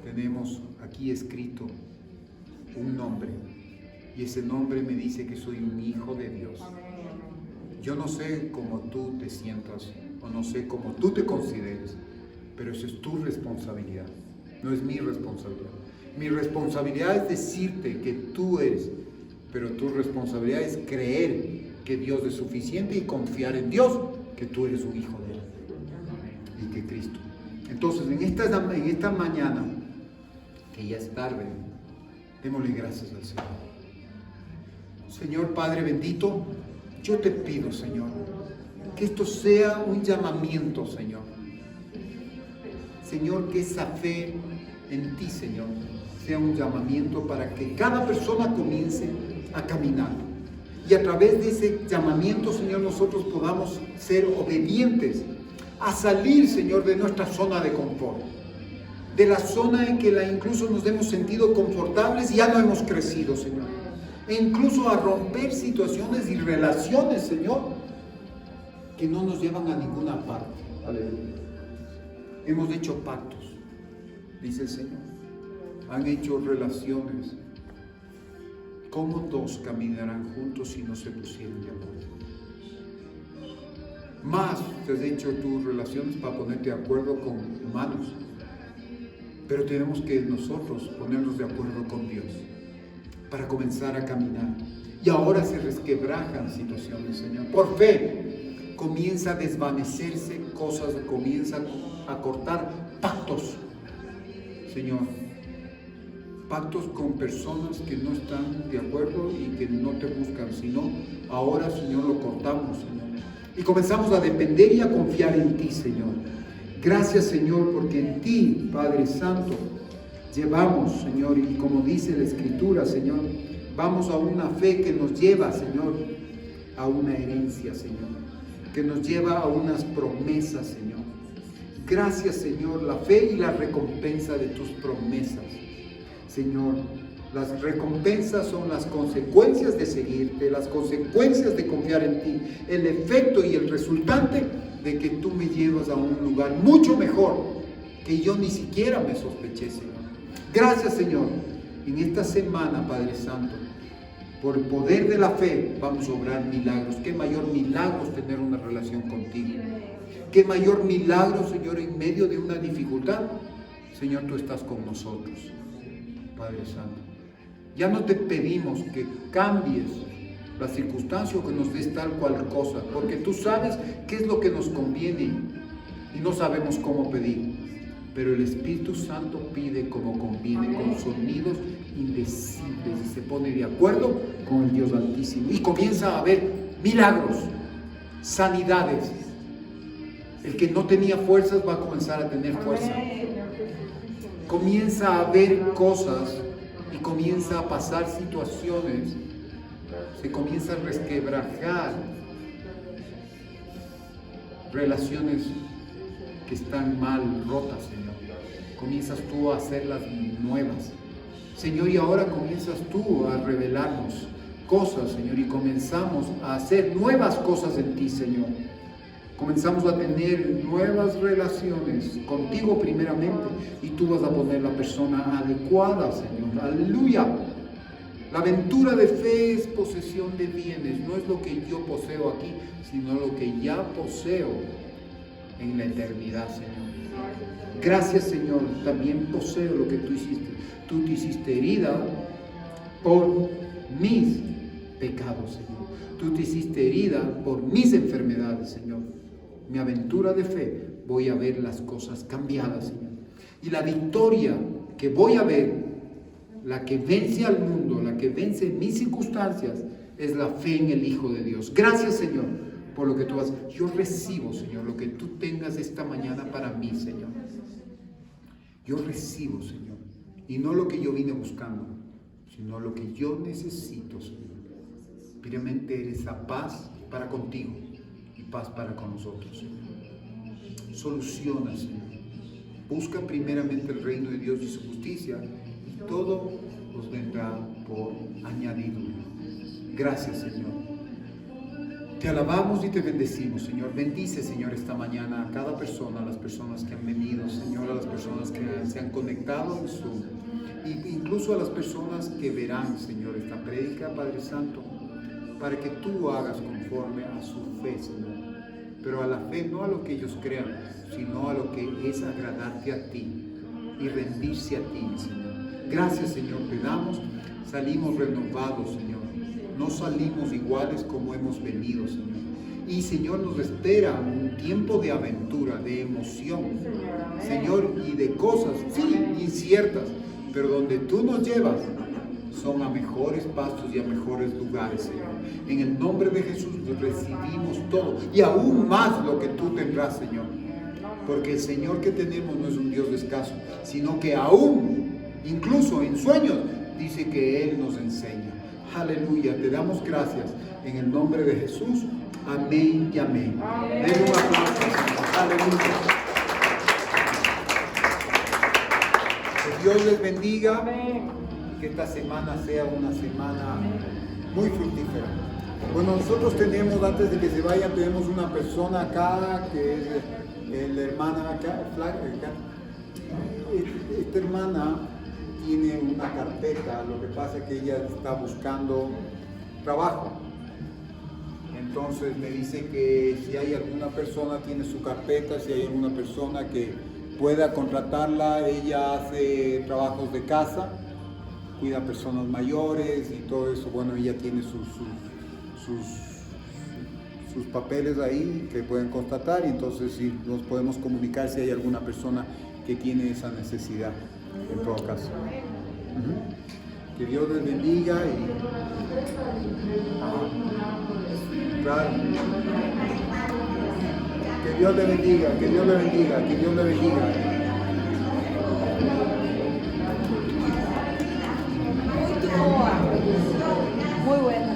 Tenemos aquí escrito un nombre. Y ese nombre me dice que soy un hijo de Dios. Yo no sé cómo tú te sientas o no sé cómo tú te consideres, pero eso es tu responsabilidad, no es mi responsabilidad. Mi responsabilidad es decirte que tú eres, pero tu responsabilidad es creer que Dios es suficiente y confiar en Dios, que tú eres un hijo de Él y que Cristo. Entonces, en esta mañana, que ya es tarde, démosle gracias al Señor. Señor Padre bendito, yo te pido, Señor, que esto sea un llamamiento, Señor. Señor, que esa fe en ti, Señor, sea un llamamiento para que cada persona comience a caminar. Y a través de ese llamamiento, Señor, nosotros podamos ser obedientes a salir, Señor, de nuestra zona de confort. De la zona en que incluso nos hemos sentido confortables y ya no hemos crecido, Señor. E incluso a romper situaciones y relaciones, Señor, que no nos llevan a ninguna parte. Aleluya. Hemos hecho pactos, dice el Señor. Han hecho relaciones. ¿Cómo dos caminarán juntos si no se pusieron de acuerdo? Más te has hecho tus relaciones para ponerte de acuerdo con humanos. Pero tenemos que nosotros ponernos de acuerdo con Dios para comenzar a caminar. Y ahora se resquebrajan situaciones, Señor. Por fe comienza a desvanecerse cosas, comienza a cortar pactos, Señor. Pactos con personas que no están de acuerdo y que no te buscan, sino ahora, Señor, lo cortamos, Señor. Y comenzamos a depender y a confiar en ti, Señor. Gracias, Señor, porque en ti, Padre Santo, llevamos, Señor, y como dice la Escritura, Señor, vamos a una fe que nos lleva, Señor, a una herencia, Señor, que nos lleva a unas promesas, Señor. Gracias, Señor, la fe y la recompensa de tus promesas. Señor, las recompensas son las consecuencias de seguirte, las consecuencias de confiar en ti, el efecto y el resultante de que tú me llevas a un lugar mucho mejor que yo ni siquiera me sospeché, Señor. Gracias, Señor. En esta semana, Padre Santo, por el poder de la fe vamos a obrar milagros. Qué mayor milagro es tener una relación contigo. Qué mayor milagro, Señor, en medio de una dificultad. Señor, tú estás con nosotros, Padre Santo. Ya no te pedimos que cambies la circunstancia o que nos des tal cual cosa, porque tú sabes qué es lo que nos conviene y no sabemos cómo pedir. Pero el Espíritu Santo pide como conviene, con sonidos indecibles, y se pone de acuerdo con el Dios Altísimo. Y comienza a haber milagros, sanidades. El que no tenía fuerzas va a comenzar a tener fuerza. Comienza a haber cosas y comienza a pasar situaciones. Se comienza a resquebrajar relaciones que están mal, rotas, Señor. Comienzas tú a hacerlas nuevas, Señor, y ahora comienzas tú a revelarnos cosas, Señor, y comenzamos a hacer nuevas cosas en ti, Señor. Comenzamos a tener nuevas relaciones contigo primeramente y tú vas a poner la persona adecuada, Señor. Aleluya. La aventura de fe es posesión de bienes, no es lo que yo poseo aquí, sino lo que ya poseo en la eternidad, Señor. Gracias, Señor, también poseo lo que tú hiciste. Tú te hiciste herida por mis pecados, Señor. Tú te hiciste herida por mis enfermedades, Señor. Mi aventura de fe, voy a ver las cosas cambiadas, Señor. Y la victoria que voy a ver, la que vence al mundo, la que vence mis circunstancias, es la fe en el Hijo de Dios. Gracias, Señor, por lo que tú haces. Yo recibo, Señor, lo que tú tengas esta mañana para mí, Señor. Yo recibo, Señor. Y no lo que yo vine buscando, sino lo que yo necesito, Señor. Primeramente eres la paz para contigo y paz para con nosotros, Señor. Soluciona, Señor. Busca primeramente el reino de Dios y su justicia, y todo os vendrá por añadidura. Gracias, Señor. Te alabamos y te bendecimos, Señor. Bendice, Señor, esta mañana a cada persona, a las personas que han venido, Señor, a las personas que se han conectado en Zoom, e incluso a las personas que verán, Señor, esta prédica, Padre Santo, para que tú hagas conforme a su fe, Señor. Pero a la fe, no a lo que ellos crean, sino a lo que es agradarte a ti y rendirse a ti, Señor. Gracias, Señor, te damos. Salimos renovados, Señor. No salimos iguales como hemos venido, Señor. Y, Señor, nos espera un tiempo de aventura, de emoción, Señor, y de cosas, sí, inciertas, pero donde tú nos llevas son a mejores pastos y a mejores lugares, Señor. En el nombre de Jesús recibimos todo y aún más lo que tú tendrás, Señor. Porque el Señor que tenemos no es un Dios de escaso, sino que aún, incluso en sueños, dice que Él nos enseña. Aleluya, te damos gracias en el nombre de Jesús. Amén y amén. Den un aplauso, Señor. Aleluya. Que Dios les bendiga. Y que esta semana sea una semana muy fructífera. Bueno, nosotros tenemos, antes de que se vayan, tenemos una persona acá que es la hermana acá. Esta hermana tiene una carpeta, lo que pasa es que ella está buscando trabajo. Entonces me dice que si hay alguna persona, tiene su carpeta, si hay alguna persona que pueda contratarla. Ella hace trabajos de casa, cuida a personas mayores y todo eso. Bueno, ella tiene sus papeles ahí que pueden constatar, y entonces si nos podemos comunicar si hay alguna persona que tiene esa necesidad, en todo caso. Que Dios les bendiga y... Claro. Que Dios le bendiga, que Dios le bendiga, que Dios le bendiga. Muy buena.